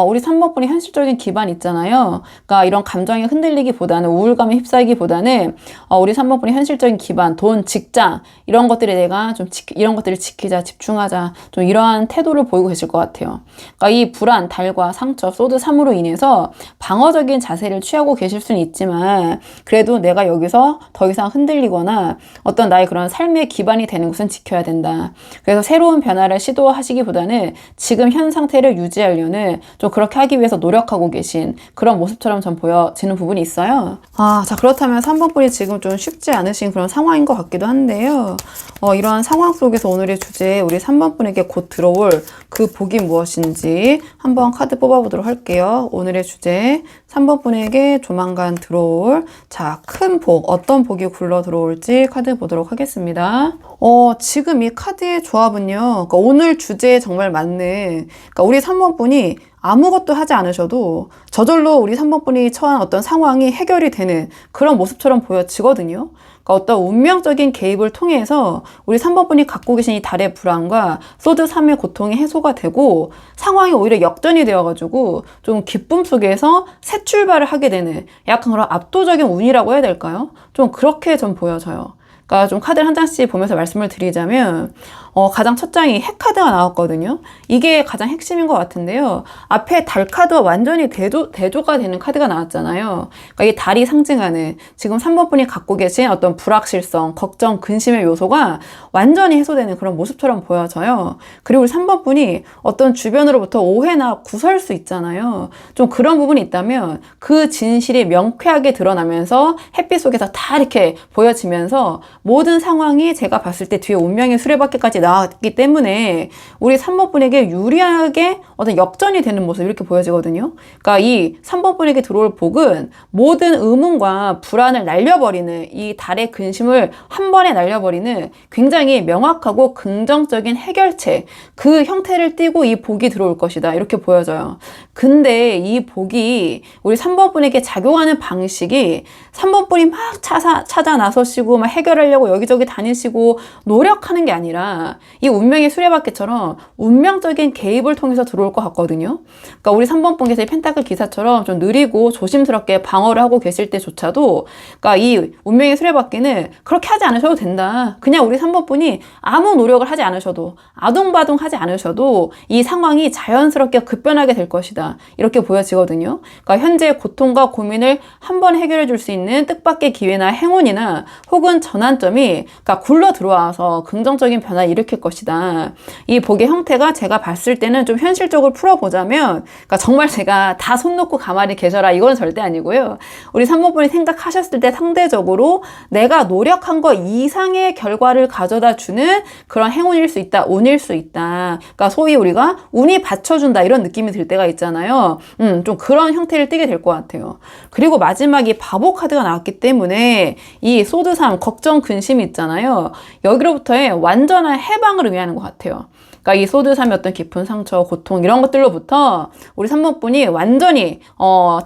우리 3번 분이 현실적인 기반 있잖아요. 그러니까 이런 감정이 흔들리기보다는 우울감에 휩싸이기보다는 우리 3번 분이 현실적인 기반, 돈, 직장 이런 것들에 내가 좀 이런 것들을 지키자, 집중하자 좀 이러한 태도를 보이고 계실 것 같아요. 그러니까 이 불안, 달과 상처, 소드 3으로 인해서 방어적인 자세를 취하고 계실 수는 있지만 그래도 내가 여기서 더 이상 흔들리거나 어떤 나의 그런 삶의 기반이 되는 것은 지켜야 된다. 그래서 새로운 변화를 시도하시기보다는 지금 현 상태를 유지하려는 좀 그렇게 하기 위해서 노력하고 계신 그런 모습처럼 좀 보여지는 부분이 있어요. 자 그렇다면 3번 분이 지금 좀 쉽지 않으신 그런 상황인 것 같기도 한데요. 이러한 상황 속에서 오늘의 주제 우리 3번 분에게 곧 들어올 그 복이 무엇인지 한번 카드 뽑아보도록 할게요. 오늘의 주제 3번 분에게 조만간 들어올 큰 복, 어떤 복이 굴러 들어올지 카드 보도록 하겠습니다. 지금 이 카드의 조합은요. 그러니까 오늘 주제에 정말 맞는 그러니까 우리 3번 분이 아무것도 하지 않으셔도 저절로 우리 3번 분이 처한 어떤 상황이 해결이 되는 그런 모습처럼 보여지거든요. 그러니까 어떤 운명적인 개입을 통해서 우리 3번 분이 갖고 계신 이 달의 불안과 소드 3의 고통이 해소가 되고 상황이 오히려 역전이 되어가지고 좀 기쁨 속에서 새 출발을 하게 되는 약간 그런 압도적인 운이라고 해야 될까요? 좀 그렇게 좀 보여져요. 그러니까 좀 카드를 한 장씩 보면서 말씀을 드리자면 가장 첫 장이 핵카드가 나왔거든요. 이게 가장 핵심인 것 같은데요. 앞에 달 카드와 완전히 대조가 되는 카드가 나왔잖아요. 그러니까 이 달이 상징하는 지금 3번 분이 갖고 계신 어떤 불확실성, 걱정, 근심의 요소가 완전히 해소되는 그런 모습처럼 보여져요. 그리고 우리 3번 분이 어떤 주변으로부터 오해나 구설수 있잖아요. 좀 그런 부분이 있다면 그 진실이 명쾌하게 드러나면서 햇빛 속에서 다 이렇게 보여지면서 모든 상황이 제가 봤을 때 뒤에 운명의 수레바퀴까지 나왔기 때문에 우리 3번 분에게 유리하게 어떤 역전이 되는 모습 이렇게 보여지거든요. 그러니까 이 3번 분에게 들어올 복은 모든 의문과 불안을 날려버리는 이 달의 근심을 한 번에 날려버리는 굉장히 명확하고 긍정적인 해결책 그 형태를 띠고 이 복이 들어올 것이다 이렇게 보여져요. 근데 이 복이 우리 3번 분에게 작용하는 방식이 3번 분이 막 찾아 나서시고 막 해결하려고 하려고 여기저기 다니시고 노력하는 게 아니라 이 운명의 수레바퀴처럼 운명적인 개입을 통해서 들어올 것 같거든요. 그러니까 우리 3번 분께서 이 펜타클 기사처럼 좀 느리고 조심스럽게 방어를 하고 계실 때조차도 그러니까 이 운명의 수레바퀴는 그렇게 하지 않으셔도 된다. 그냥 우리 3번 분이 아무 노력을 하지 않으셔도 아둥바둥 하지 않으셔도 이 상황이 자연스럽게 급변하게 될 것이다. 이렇게 보여지거든요. 그러니까 현재의 고통과 고민을 한 번 해결해 줄 수 있는 뜻밖의 기회나 행운이나 혹은 전환점이 그러니까 굴러 들어와서 긍정적인 변화를 일으킬 것이다. 이 복의 형태가 제가 봤을 때는 좀 현실적으로 풀어보자면 그러니까 정말 제가 다 손 놓고 가만히 계셔라 이건 절대 아니고요. 우리 3번 분이 생각하셨을 때 상대적으로 내가 노력한 거 이상의 결과를 가져다 주는 그런 행운일 수 있다. 운일 수 있다. 그러니까 소위 우리가 운이 받쳐준다 이런 느낌이 들 때가 있잖아요. 좀 그런 형태를 띠게 될 것 같아요. 그리고 마지막에 바보 카드가 나왔기 때문에 이 소드 3 걱정 근심이 있잖아요. 여기로부터의 완전한 해방을 의미하는 것 같아요. 그러니까 이 소드 3의 어떤 깊은 상처, 고통 이런 것들로부터 우리 3번 분이 완전히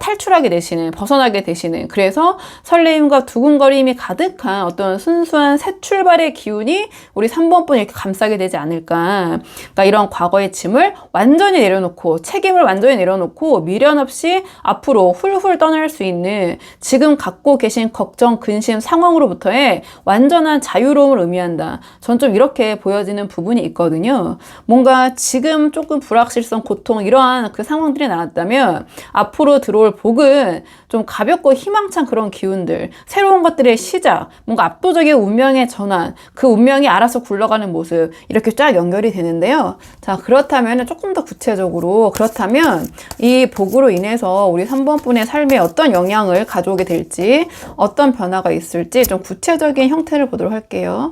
탈출하게 되시는, 벗어나게 되시는 그래서 설레임과 두근거림이 가득한 어떤 순수한 새 출발의 기운이 우리 3번 분을 이렇게 감싸게 되지 않을까. 그러니까 이런 과거의 짐을 완전히 내려놓고 책임을 완전히 내려놓고 미련 없이 앞으로 훌훌 떠날 수 있는 지금 갖고 계신 걱정, 근심 상황으로부터의 완전한 자유로움을 의미한다. 전 좀 이렇게 보여지는 부분이 있거든요. 뭔가 지금 조금 불확실성, 고통 이러한 그 상황들이 나왔다면 앞으로 들어올 복은 좀 가볍고 희망찬 그런 기운들, 새로운 것들의 시작, 뭔가 압도적인 운명의 전환, 그 운명이 알아서 굴러가는 모습 이렇게 쫙 연결이 되는데요. 자, 그렇다면 조금 더 구체적으로 그렇다면 이 복으로 인해서 우리 3번 분의 삶에 어떤 영향을 가져오게 될지 어떤 변화가 있을지 좀 구체적인 형태를 보도록 할게요.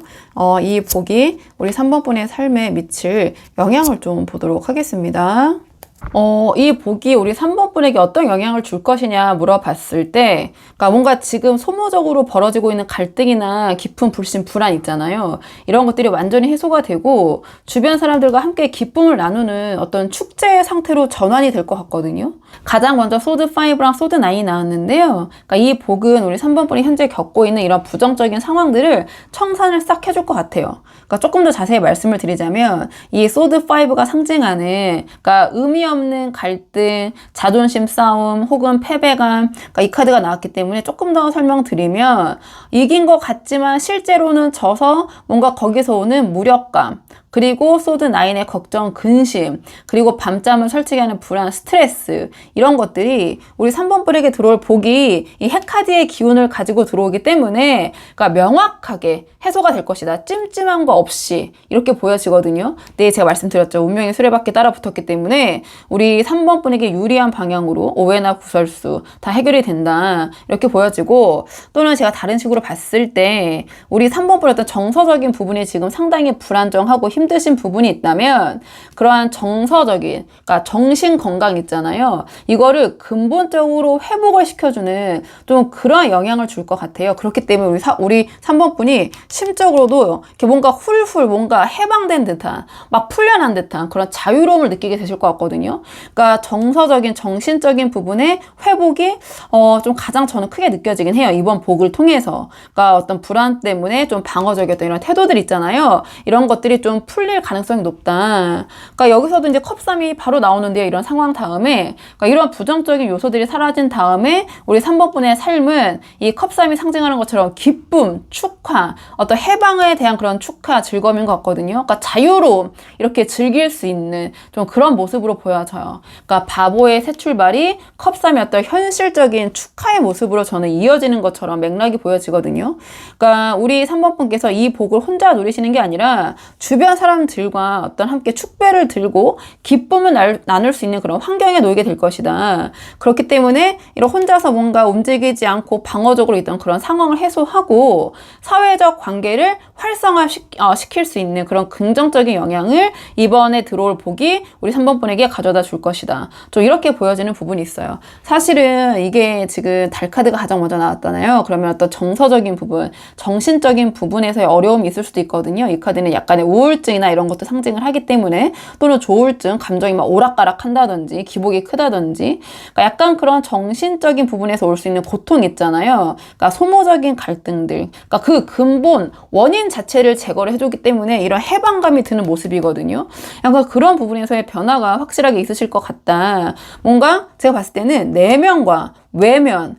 이 복이 우리 3번 분의 삶에 미칠 영향을 좀 보도록 하겠습니다. 이 복이 우리 3번 분에게 어떤 영향을 줄 것이냐 물어봤을 때, 그러니까 뭔가 지금 소모적으로 벌어지고 있는 갈등이나 깊은 불신, 불안 있잖아요. 이런 것들이 완전히 해소가 되고 주변 사람들과 함께 기쁨을 나누는 어떤 축제의 상태로 전환이 될 것 같거든요. 가장 먼저 소드 5랑 소드 9이 나왔는데요. 그러니까 이 복은 우리 3번 분이 현재 겪고 있는 이런 부정적인 상황들을 청산을 싹 해줄 것 같아요. 그러니까 조금 더 자세히 말씀을 드리자면 이 소드 5가 상징하는 그러니까 의미 없는 갈등, 자존심 싸움 혹은 패배감, 그러니까 이 카드가 나왔기 때문에 조금 더 설명드리면 이긴 것 같지만 실제로는 져서 뭔가 거기서 오는 무력감, 그리고 소드 9의 걱정, 근심, 그리고 밤잠을 설치게 하는 불안, 스트레스 이런 것들이 우리 3번 분에게 들어올 복이 이 헤카디의 기운을 가지고 들어오기 때문에 그러니까 명확하게 해소가 될 것이다. 찜찜한 거 없이 이렇게 보여지거든요. 네, 제가 말씀드렸죠. 운명의 수레바퀴 따라 붙었기 때문에 우리 3번 분에게 유리한 방향으로 오해나 구설수 다 해결이 된다. 이렇게 보여지고 또는 제가 다른 식으로 봤을 때 우리 3번 분의 어떤 정서적인 부분이 지금 상당히 불안정하고 힘드신 부분이 있다면 그러한 정서적인, 그러니까 정신 건강 있잖아요. 이거를 근본적으로 회복을 시켜주는 좀 그런 영향을 줄 것 같아요. 그렇기 때문에 우리 3번 분이 심적으로도 이렇게 뭔가 훌훌 뭔가 해방된 듯한 막 풀려난 듯한 그런 자유로움을 느끼게 되실 것 같거든요. 그러니까 정서적인 정신적인 부분의 회복이 좀 가장 저는 크게 느껴지긴 해요. 이번 복을 통해서. 그러니까 어떤 불안 때문에 좀 방어적이었던 이런 태도들 있잖아요. 이런 것들이 좀 풀릴 가능성이 높다. 그러니까 여기서도 이제 컵3이 바로 나오는데요. 이런 상황 다음에 그러니까 이런 부정적인 요소들이 사라진 다음에 우리 3번 분의 삶은 이 컵3이 상징하는 것처럼 기쁨, 축하, 어떤 해방에 대한 그런 축하, 즐거움인 것 같거든요. 그러니까 자유로움, 이렇게 즐길 수 있는 좀 그런 모습으로 보여져요. 그러니까 바보의 새 출발이 컵3의 어떤 현실적인 축하의 모습으로 저는 이어지는 것처럼 맥락이 보여지거든요. 그러니까 우리 3번 분께서 이 복을 혼자 누리시는 게 아니라 주변 사람들과 어떤 함께 축배를 들고 기쁨을 나눌 수 있는 그런 환경에 놓이게 될 것이다. 그렇기 때문에 이런 혼자서 뭔가 움직이지 않고 방어적으로 있던 그런 상황을 해소하고 사회적 관계를 활성화시킬 수 있는 그런 긍정적인 영향을 이번에 들어올 복이 우리 3번 분에게 가져다 줄 것이다. 좀 이렇게 보여지는 부분이 있어요. 사실은 이게 지금 달 카드가 가장 먼저 나왔잖아요. 그러면 어떤 정서적인 부분, 정신적인 부분에서의 어려움이 있을 수도 있거든요. 이 카드는 약간의 우울증 우울증이나 이런 것도 상징을 하기 때문에, 또는 조울증, 감정이 막 오락가락 한다든지 기복이 크다든지, 그러니까 약간 그런 정신적인 부분에서 올 수 있는 고통 있잖아요. 그러니까 소모적인 갈등들, 그러니까 그 근본 원인 자체를 제거를 해주기 때문에 이런 해방감이 드는 모습이거든요. 약간 그런 부분에서의 변화가 확실하게 있으실 것 같다. 뭔가 제가 봤을 때는 내면과 외면,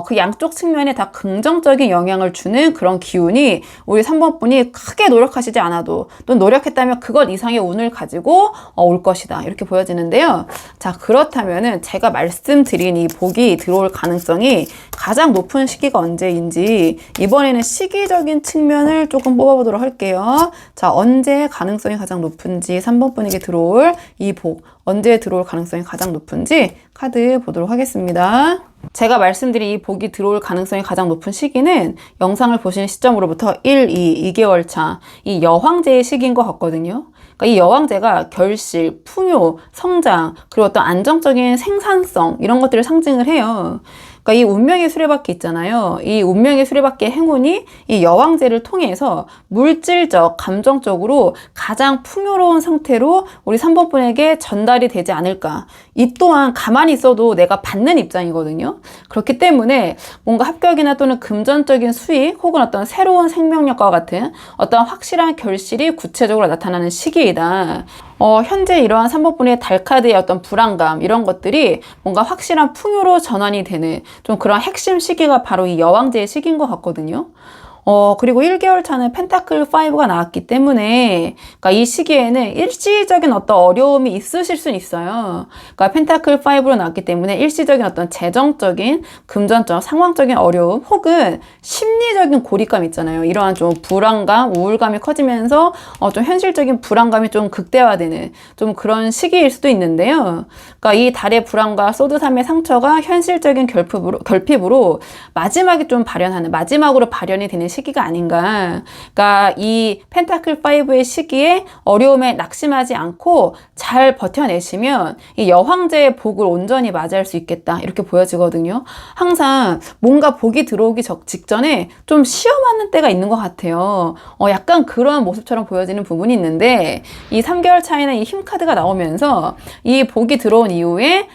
그 양쪽 측면에 다 긍정적인 영향을 주는 그런 기운이 우리 3번 분이 크게 노력하시지 않아도, 또 노력했다면 그것 이상의 운을 가지고 올 것이다, 이렇게 보여지는데요. 자, 그렇다면은 제가 말씀드린 이 복이 들어올 가능성이 가장 높은 시기가 언제인지, 이번에는 시기적인 측면을 조금 뽑아보도록 할게요. 자, 언제 가능성이 가장 높은지, 3번 분에게 들어올 이 복 언제 들어올 가능성이 가장 높은지 카드 보도록 하겠습니다. 제가 말씀드린 이 복이 들어올 가능성이 가장 높은 시기는 영상을 보시는 시점으로부터 2개월 차, 이 여황제의 시기인 것 같거든요. 그러니까 이 여황제가 결실, 풍요, 성장, 그리고 어떤 안정적인 생산성, 이런 것들을 상징을 해요. 그러니까 이 운명의 수레바퀴 있잖아요. 이 운명의 수레바퀴의 행운이 이 여왕제를 통해서 물질적, 감정적으로 가장 풍요로운 상태로 우리 3번 분에게 전달이 되지 않을까. 이 또한 가만히 있어도 내가 받는 입장이거든요. 그렇기 때문에 뭔가 합격이나 또는 금전적인 수익, 혹은 어떤 새로운 생명력과 같은 어떤 확실한 결실이 구체적으로 나타나는 시기이다. 현재 이러한 3번 분의 달카드의 어떤 불안감, 이런 것들이 뭔가 확실한 풍요로 전환이 되는 좀 그런 핵심 시기가 바로 이 여왕제의 시기인 것 같거든요. 그리고 1개월 차는 펜타클 5가 나왔기 때문에, 그러니까 이 시기에는 일시적인 어떤 어려움이 있으실 수는 있어요. 그러니까 펜타클 5로 나왔기 때문에 일시적인 어떤 재정적인, 금전적, 상황적인 어려움, 혹은 심리적인 고립감 있잖아요. 이러한 좀 불안감, 우울감이 커지면서 좀 현실적인 불안감이 좀 극대화되는 좀 그런 시기일 수도 있는데요. 그러니까 이 달의 불안과 소드3의 상처가 현실적인 결핍으로 마지막에 좀 마지막으로 발현이 되는 시기가 아닌가. 그러니까 이 펜타클 5의 시기에 어려움에 낙심하지 않고 잘 버텨내시면 이 여황제의 복을 온전히 맞이할 수 있겠다, 이렇게 보여지거든요. 항상 뭔가 복이 들어오기 직전에 좀 시험하는 때가 있는 것 같아요. 약간 그런 모습처럼 보여지는 부분이 있는데, 이 3개월 차이나 이 힘카드가 나오면서 이 복이 들어온 이후에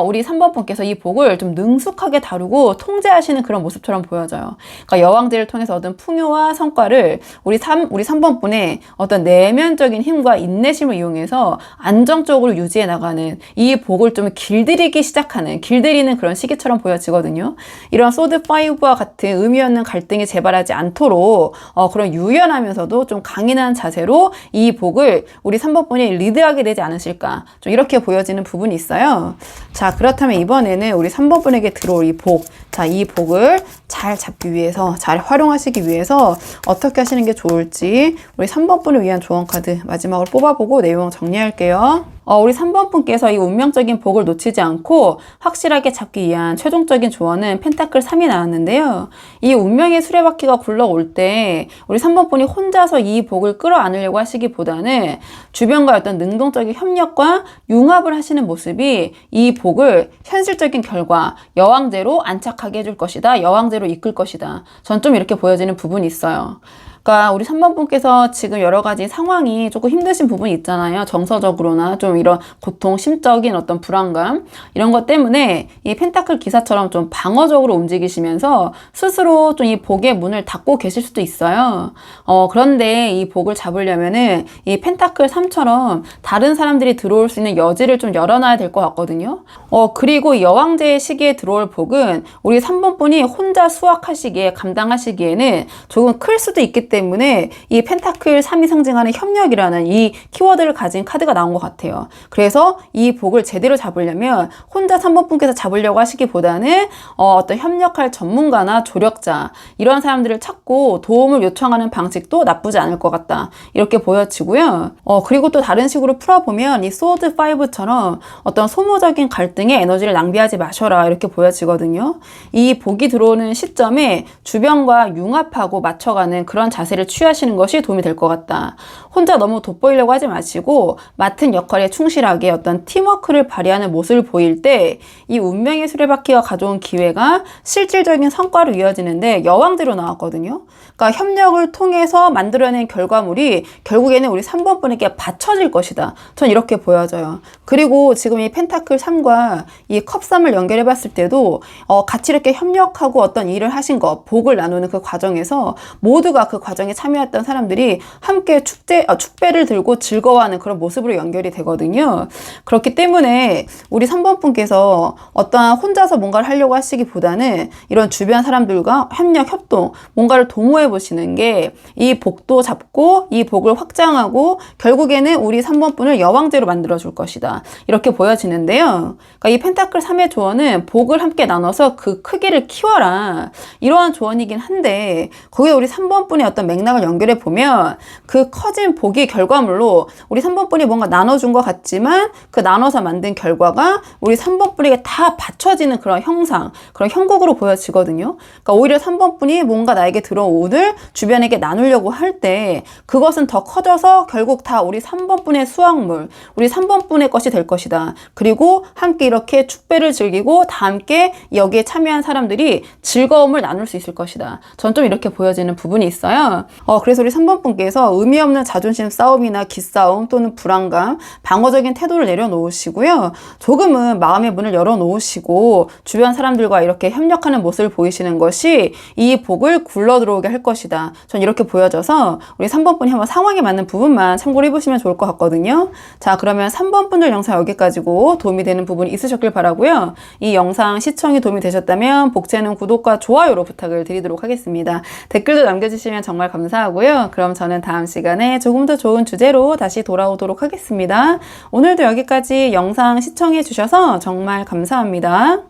우리 3번 분께서 이 복을 좀 능숙하게 다루고 통제하시는 그런 모습처럼 보여져요. 그러니까 여왕제를 통해서 얻은 풍요와 성과를 우리 3번 분의 어떤 내면적인 힘과 인내심을 이용해서 안정적으로 유지해 나가는, 이 복을 좀 길들이는 그런 시기처럼 보여지거든요. 이런 소드 5와 같은 의미 없는 갈등이 재발하지 않도록 그런 유연하면서도 좀 강인한 자세로 이 복을 우리 3번 분이 리드하게 되지 않으실까, 좀 이렇게 보여지는 부분이 있어요. 자, 그렇다면 이번에는 우리 3번 분에게 들어올 이 복, 자, 이 복을 잘 잡기 위해서, 잘 활용하시기 위해서 어떻게 하시는 게 좋을지 우리 3번 분을 위한 조언 카드 마지막으로 뽑아보고 내용 정리할게요. 우리 3번 분께서 이 운명적인 복을 놓치지 않고 확실하게 잡기 위한 최종적인 조언은 펜타클 3이 나왔는데요. 이 운명의 수레바퀴가 굴러올 때 우리 3번 분이 혼자서 이 복을 끌어안으려고 하시기보다는 주변과 어떤 능동적인 협력과 융합을 하시는 모습이 이 복을 현실적인 결과, 여왕제로 안착하게 해줄 것이다, 여왕제로 이끌 것이다. 전 좀 이렇게 보여지는 부분이 있어요. 그러니까 우리 3번 분께서 지금 여러 가지 상황이 조금 힘드신 부분이 있잖아요. 정서적으로나 좀 이런 고통, 심적인 어떤 불안감, 이런 것 때문에 이 펜타클 기사처럼 좀 방어적으로 움직이시면서 스스로 좀 이 복의 문을 닫고 계실 수도 있어요. 그런데 이 복을 잡으려면은 이 펜타클 3처럼 다른 사람들이 들어올 수 있는 여지를 좀 열어놔야 될 것 같거든요. 그리고 이 여왕제의 시기에 들어올 복은 우리 3번 분이 혼자 감당하시기에는 조금 클 수도 있기 때문에 이 펜타클 3이 상징하는 협력이라는 이 키워드를 가진 카드가 나온 것 같아요. 그래서 이 복을 제대로 잡으려면 혼자 3번 분께서 잡으려고 하시기보다는 어떤 협력할 전문가나 조력자, 이런 사람들을 찾고 도움을 요청하는 방식도 나쁘지 않을 것 같다, 이렇게 보여지고요. 그리고 또 다른 식으로 풀어보면 이 소드 5처럼 어떤 소모적인 갈등에 에너지를 낭비하지 마셔라, 이렇게 보여지거든요. 이 복이 들어오는 시점에 주변과 융합하고 맞춰가는 그런 자세를 취하시는 것이 도움이 될 것 같다. 혼자 너무 돋보이려고 하지 마시고 맡은 역할에 충실하게 어떤 팀워크를 발휘하는 모습을 보일 때 이 운명의 수레바퀴가 가져온 기회가 실질적인 성과로 이어지는데 여왕대로 나왔거든요. 그러니까 협력을 통해서 만들어낸 결과물이 결국에는 우리 3번 분에게 받쳐질 것이다. 전 이렇게 보여져요. 그리고 지금 이 펜타클 3과 이 컵 3을 연결해 봤을 때도 같이 이렇게 협력하고 어떤 일을 하신 것, 복을 나누는 그 과정에서 모두가 그 과정에 참여했던 사람들이 함께 축배를 들고 즐거워하는 그런 모습으로 연결이 되거든요. 그렇기 때문에 우리 3번 분께서 어떠한 혼자서 뭔가를 하려고 하시기보다는 이런 주변 사람들과 협력, 협동, 뭔가를 도모해 보시는 게 이 복도 잡고 이 복을 확장하고 결국에는 우리 3번 분을 여왕제로 만들어 줄 것이다. 이렇게 보여지는데요. 그러니까 이 펜타클 3의 조언은 복을 함께 나눠서 그 크기를 키워라. 이러한 조언이긴 한데 거기에 우리 3번 분의 어떤 맥락을 연결해 보면 그 커진 복이 결과물로 우리 3번 분이 뭔가 나눠준 것 같지만 그 나눠서 만든 결과가 우리 3번 분에게 다 받쳐지는 그런 형상, 그런 형국으로 보여지거든요. 그러니까 오히려 3번 분이 뭔가 나에게 들어오늘 주변에게 나누려고 할 때 그것은 더 커져서 결국 다 우리 3번 분의 수확물, 우리 3번 분의 것이 될 것이다. 그리고 함께 이렇게 축배를 즐기고 다 함께 여기에 참여한 사람들이 즐거움을 나눌 수 있을 것이다. 전 좀 이렇게 보여지는 부분이 있어요. 그래서 우리 3번 분께서 의미 없는 자존심 싸움이나 기싸움 또는 불안감, 방어적인 태도를 내려놓으시고요. 조금은 마음의 문을 열어놓으시고 주변 사람들과 이렇게 협력하는 모습을 보이시는 것이 이 복을 굴러 들어오게 할 것이다. 전 이렇게 보여져서 우리 3번 분이 한번 상황에 맞는 부분만 참고를 해보시면 좋을 것 같거든요. 자, 그러면 3번 분들 영상 여기까지고 도움이 되는 부분이 있으셨길 바라고요. 이 영상 시청이 도움이 되셨다면 복채는 구독과 좋아요로 부탁을 드리도록 하겠습니다. 댓글도 남겨주시면 정말 감사하고요. 그럼 저는 다음 시간에 조금 더 좋은 주제로 다시 돌아오도록 하겠습니다. 오늘도 여기까지 영상 시청해 주셔서 정말 감사합니다.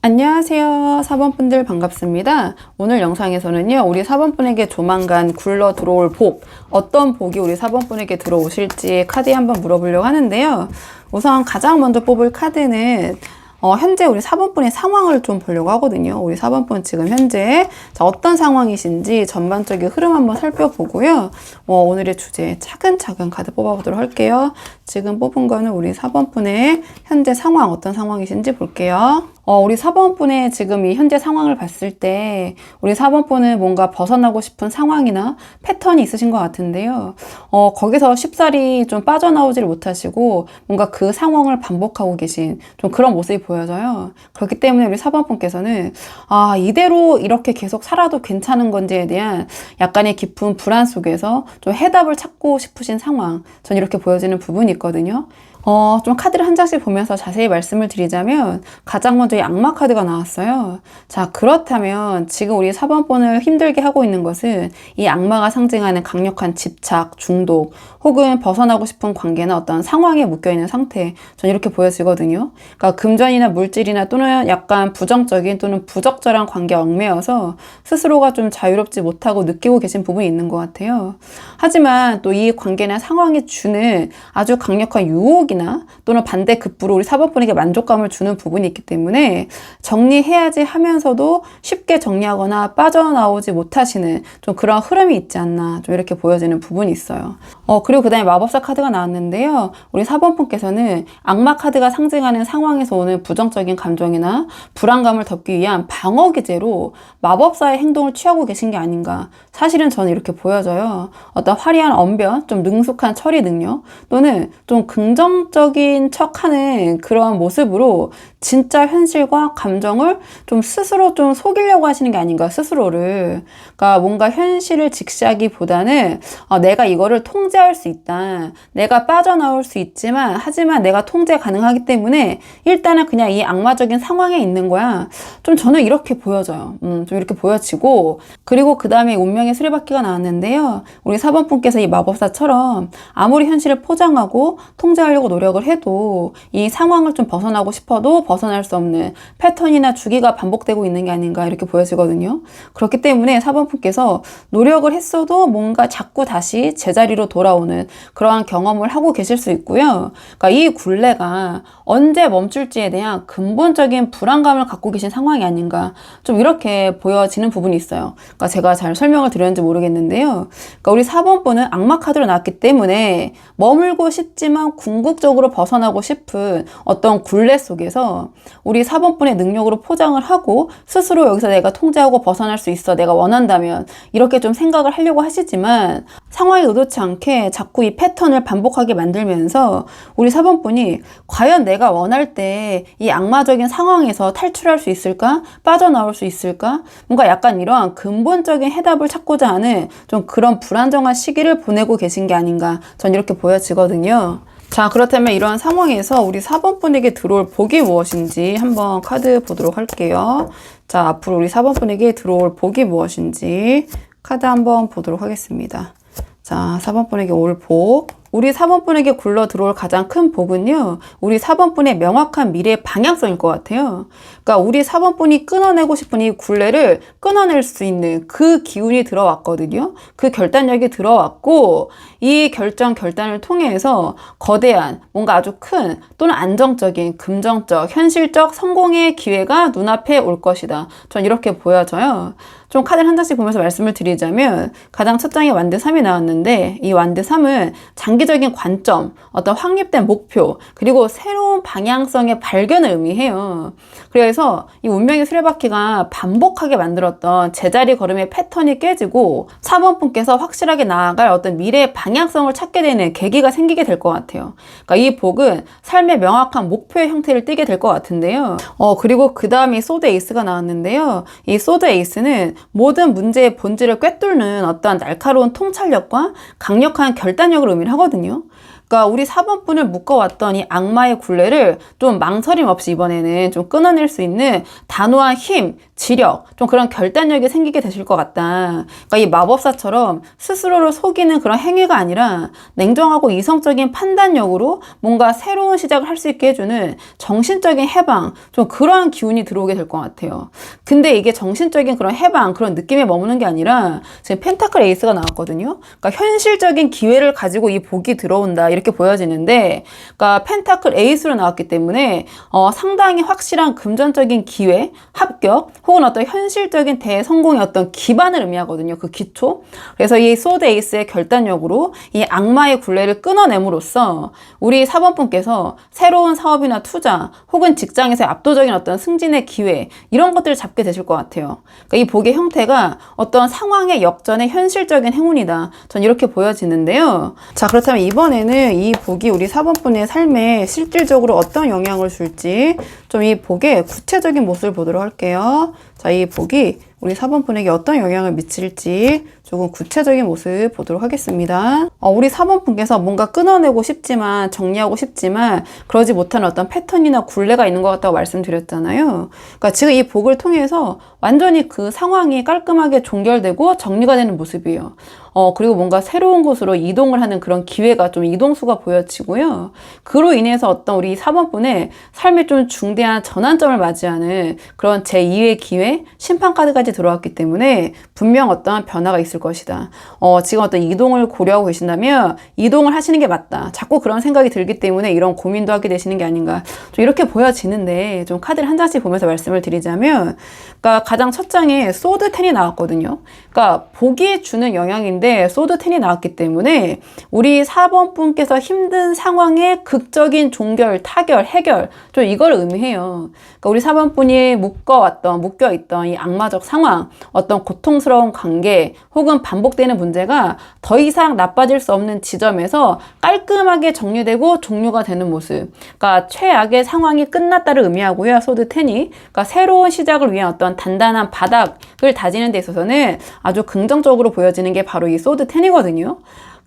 안녕하세요. 4번 분들 반갑습니다. 오늘 영상에서는요, 우리 4번 분에게 조만간 굴러 들어올 복, 어떤 복이 우리 4번 분에게 들어오실지 카드에 한번 물어보려고 하는데요. 우선 가장 먼저 뽑을 카드는 현재 우리 4번 분의 상황을 좀 보려고 하거든요. 우리 4번 분 지금 현재 어떤 상황이신지 전반적인 흐름 한번 살펴보고요. 오늘의 주제 차근차근 카드 뽑아보도록 할게요. 지금 뽑은 거는 우리 4번 분의 현재 상황, 어떤 상황이신지 볼게요. 우리 4번 분의 지금 이 현재 상황을 봤을 때 우리 4번 분은 뭔가 벗어나고 싶은 상황이나 패턴이 있으신 것 같은데요. 거기서 쉽사리 좀 빠져나오지를 못하시고 뭔가 그 상황을 반복하고 계신 좀 그런 모습이 보여져요. 그렇기 때문에 우리 4번 분께서는 이대로 이렇게 계속 살아도 괜찮은 건지에 대한 약간의 깊은 불안 속에서 좀 해답을 찾고 싶으신 상황, 전 이렇게 보여지는 부분이 있거든요. 좀 카드를 한 장씩 보면서 자세히 말씀을 드리자면 가장 먼저 이 악마 카드가 나왔어요. 자, 그렇다면 지금 우리 4번 분을 힘들게 하고 있는 것은 이 악마가 상징하는 강력한 집착, 중독 혹은 벗어나고 싶은 관계나 어떤 상황에 묶여있는 상태, 전 이렇게 보여지거든요. 그러니까 금전이나 물질이나 또는 약간 부정적인 또는 부적절한 관계에 얽매여서 스스로가 좀 자유롭지 못하고 느끼고 계신 부분이 있는 것 같아요. 하지만 또 이 관계나 상황이 주는 아주 강력한 유혹이나 또는 반대급부로 우리 4번 분에게 만족감을 주는 부분이 있기 때문에 정리해야지 하면서도 쉽게 정리하거나 빠져나오지 못하시는 좀 그런 흐름이 있지 않나, 좀 이렇게 보여지는 부분이 있어요. 그리고 그 다음에 마법사 카드가 나왔는데요. 우리 4번 분께서는 악마 카드가 상징하는 상황에서 오는 부정적인 감정이나 불안감을 덮기 위한 방어 기제로 마법사의 행동을 취하고 계신 게 아닌가. 사실은 저는 이렇게 보여져요. 어떤 화려한 언변, 좀 능숙한 처리 능력, 또는 좀 긍정적인 척하는 그런 모습으로 진짜 현실과 감정을 좀 스스로 좀 속이려고 하시는 게 아닌가, 스스로를. 그러니까 뭔가 현실을 직시하기보다는 내가 이거를 통제할 수 있다. 내가 빠져나올 수 있지만, 하지만 내가 통제 가능하기 때문에 일단은 그냥 이 악마적인 상황에 있는 거야. 좀 저는 이렇게 보여져요. 좀 이렇게 보여지고, 그리고 그 다음에 운명의 수레바퀴가 나왔는데요. 우리 4번 분께서 이 마법사처럼 아무리 현실을 포장하고 통제하려고 하려고 노력을 해도 이 상황을 좀 벗어나고 싶어도 벗어날 수 없는 패턴이나 주기가 반복되고 있는 게 아닌가 이렇게 보여지거든요. 그렇기 때문에 4번 분께서 노력을 했어도 뭔가 자꾸 다시 제자리로 돌아오는 그러한 경험을 하고 계실 수 있고요. 그러니까 이 굴레가 언제 멈출지에 대한 근본적인 불안감을 갖고 계신 상황이 아닌가 좀 이렇게 보여지는 부분이 있어요. 그러니까 제가 잘 설명을 드렸는지 모르겠는데요. 그러니까 우리 4번 분은 악마 카드로 나왔기 때문에 머물고 싶지만 궁극적으로 벗어나고 싶은 어떤 굴레 속에서 우리 4번 분의 능력으로 포장을 하고 스스로 여기서 내가 통제하고 벗어날 수 있어, 내가 원한다면 이렇게 좀 생각을 하려고 하시지만 상황이 의도치 않게 자꾸 이 패턴을 반복하게 만들면서 우리 4번 분이 과연 내가 원할 때 이 악마적인 상황에서 탈출할 수 있을까? 빠져나올 수 있을까? 뭔가 약간 이러한 근본적인 해답을 찾고자 하는 좀 그런 불안정한 시기를 보내고 계신 게 아닌가 전 이렇게 보여지거든요. 자, 그렇다면 이러한 상황에서 우리 4번 분에게 들어올 복이 무엇인지 한번 카드 보도록 할게요. 자, 앞으로 우리 4번 분에게 들어올 복이 무엇인지 카드 한번 보도록 하겠습니다. 자, 4번 분에게 올 복. 우리 4번 분에게 굴러 들어올 가장 큰 복은요, 우리 4번 분의 명확한 미래의 방향성일 것 같아요. 그러니까 우리 4번 분이 끊어내고 싶은 이 굴레를 끊어낼 수 있는 그 기운이 들어왔거든요. 그 결단력이 들어왔고, 이 결단을 통해서 거대한, 뭔가 아주 큰 또는 안정적인, 긍정적, 현실적 성공의 기회가 눈앞에 올 것이다. 전 이렇게 보여져요. 좀 카드를 한 장씩 보면서 말씀을 드리자면 가장 첫 장에 완드 3이 나왔는데 이 완드 3은 장기적인 관점, 어떤 확립된 목표, 그리고 새로운 방향성의 발견을 의미해요. 그래서 이 운명의 수레바퀴가 반복하게 만들었던 제자리 걸음의 패턴이 깨지고 4번 분께서 확실하게 나아갈 어떤 미래의 방향성을 찾게 되는 계기가 생기게 될 것 같아요. 그러니까 이 복은 삶의 명확한 목표의 형태를 띠게 될 것 같은데요. 그리고 그 다음에 소드 에이스가 나왔는데요. 이 소드 에이스는 모든 문제의 본질을 꿰뚫는 어떠한 날카로운 통찰력과 강력한 결단력을 의미를 하거든요. 그러니까 우리 4번 분을 묶어왔던 이 악마의 굴레를 좀 망설임 없이 이번에는 좀 끊어낼 수 있는 단호한 힘, 지력, 좀 그런 결단력이 생기게 되실 것 같다. 그러니까 이 마법사처럼 스스로를 속이는 그런 행위가 아니라 냉정하고 이성적인 판단력으로 뭔가 새로운 시작을 할 수 있게 해주는 정신적인 해방, 좀 그러한 기운이 들어오게 될 것 같아요. 근데 이게 정신적인 그런 해방, 그런 느낌에 머무는 게 아니라 지금 펜타클 에이스가 나왔거든요. 그러니까 현실적인 기회를 가지고 이 복이 들어온다. 이렇게 보여지는데, 그러니까 펜타클 에이스로 나왔기 때문에 상당히 확실한 금전적인 기회, 합격, 혹은 어떤 현실적인 대성공의 어떤 기반을 의미하거든요. 그 기초. 그래서 이 소드 에이스의 결단력으로 이 악마의 굴레를 끊어냄으로써 우리 4번 분께서 새로운 사업이나 투자, 혹은 직장에서의 압도적인 어떤 승진의 기회, 이런 것들을 잡게 되실 것 같아요. 그러니까 이 복의 형태가 어떤 상황의 역전의 현실적인 행운이다. 전 이렇게 보여지는데요. 자, 그렇다면 이번에는 이 복이 우리 4번 분의 삶에 실질적으로 어떤 영향을 줄지 좀 이 복의 구체적인 모습을 보도록 할게요. 자, 이 복이 우리 4번 분에게 어떤 영향을 미칠지 조금 구체적인 모습 보도록 하겠습니다. 우리 4번 분께서 뭔가 끊어내고 싶지만, 정리하고 싶지만 그러지 못하는 어떤 패턴이나 굴레가 있는 것 같다고 말씀드렸잖아요. 그러니까 지금 이 복을 통해서 완전히 그 상황이 깔끔하게 종결되고 정리가 되는 모습이에요. 그리고 뭔가 새로운 곳으로 이동을 하는 그런 기회가 좀 이동수가 보여지고요. 그로 인해서 어떤 우리 4번 분의 삶에 좀 중대한 전환점을 맞이하는 그런 제2의 기회, 심판카드까지 들어왔기 때문에 분명 어떠한 변화가 있을 것이다. 지금 어떤 이동을 고려하고 계신다면 이동을 하시는 게 맞다. 자꾸 그런 생각이 들기 때문에 이런 고민도 하게 되시는 게 아닌가. 좀 이렇게 보여지는데 좀 카드를 한 장씩 보면서 말씀을 드리자면, 그러니까 가장 첫 장에 소드 10이 나왔거든요. 그러니까 복이 주는 영향인데 소드 10이 나왔기 때문에 우리 4번 분께서 힘든 상황의 극적인 종결, 타결, 해결, 좀 이걸 의미해요. 그러니까 우리 4번 분이 묶여있던 이 악마적 상황, 어떤 고통스러운 관계, 혹은 반복되는 문제가 더 이상 나빠질 수 없는 지점에서 깔끔하게 정리되고 종료가 되는 모습. 그러니까 최악의 상황이 끝났다를 의미하고요. 소드 10이. 그러니까 새로운 시작을 위한 어떤 단단한 바닥을 다지는 데 있어서는 아주 긍정적으로 보여지는 게 바로 이 소드 10이거든요.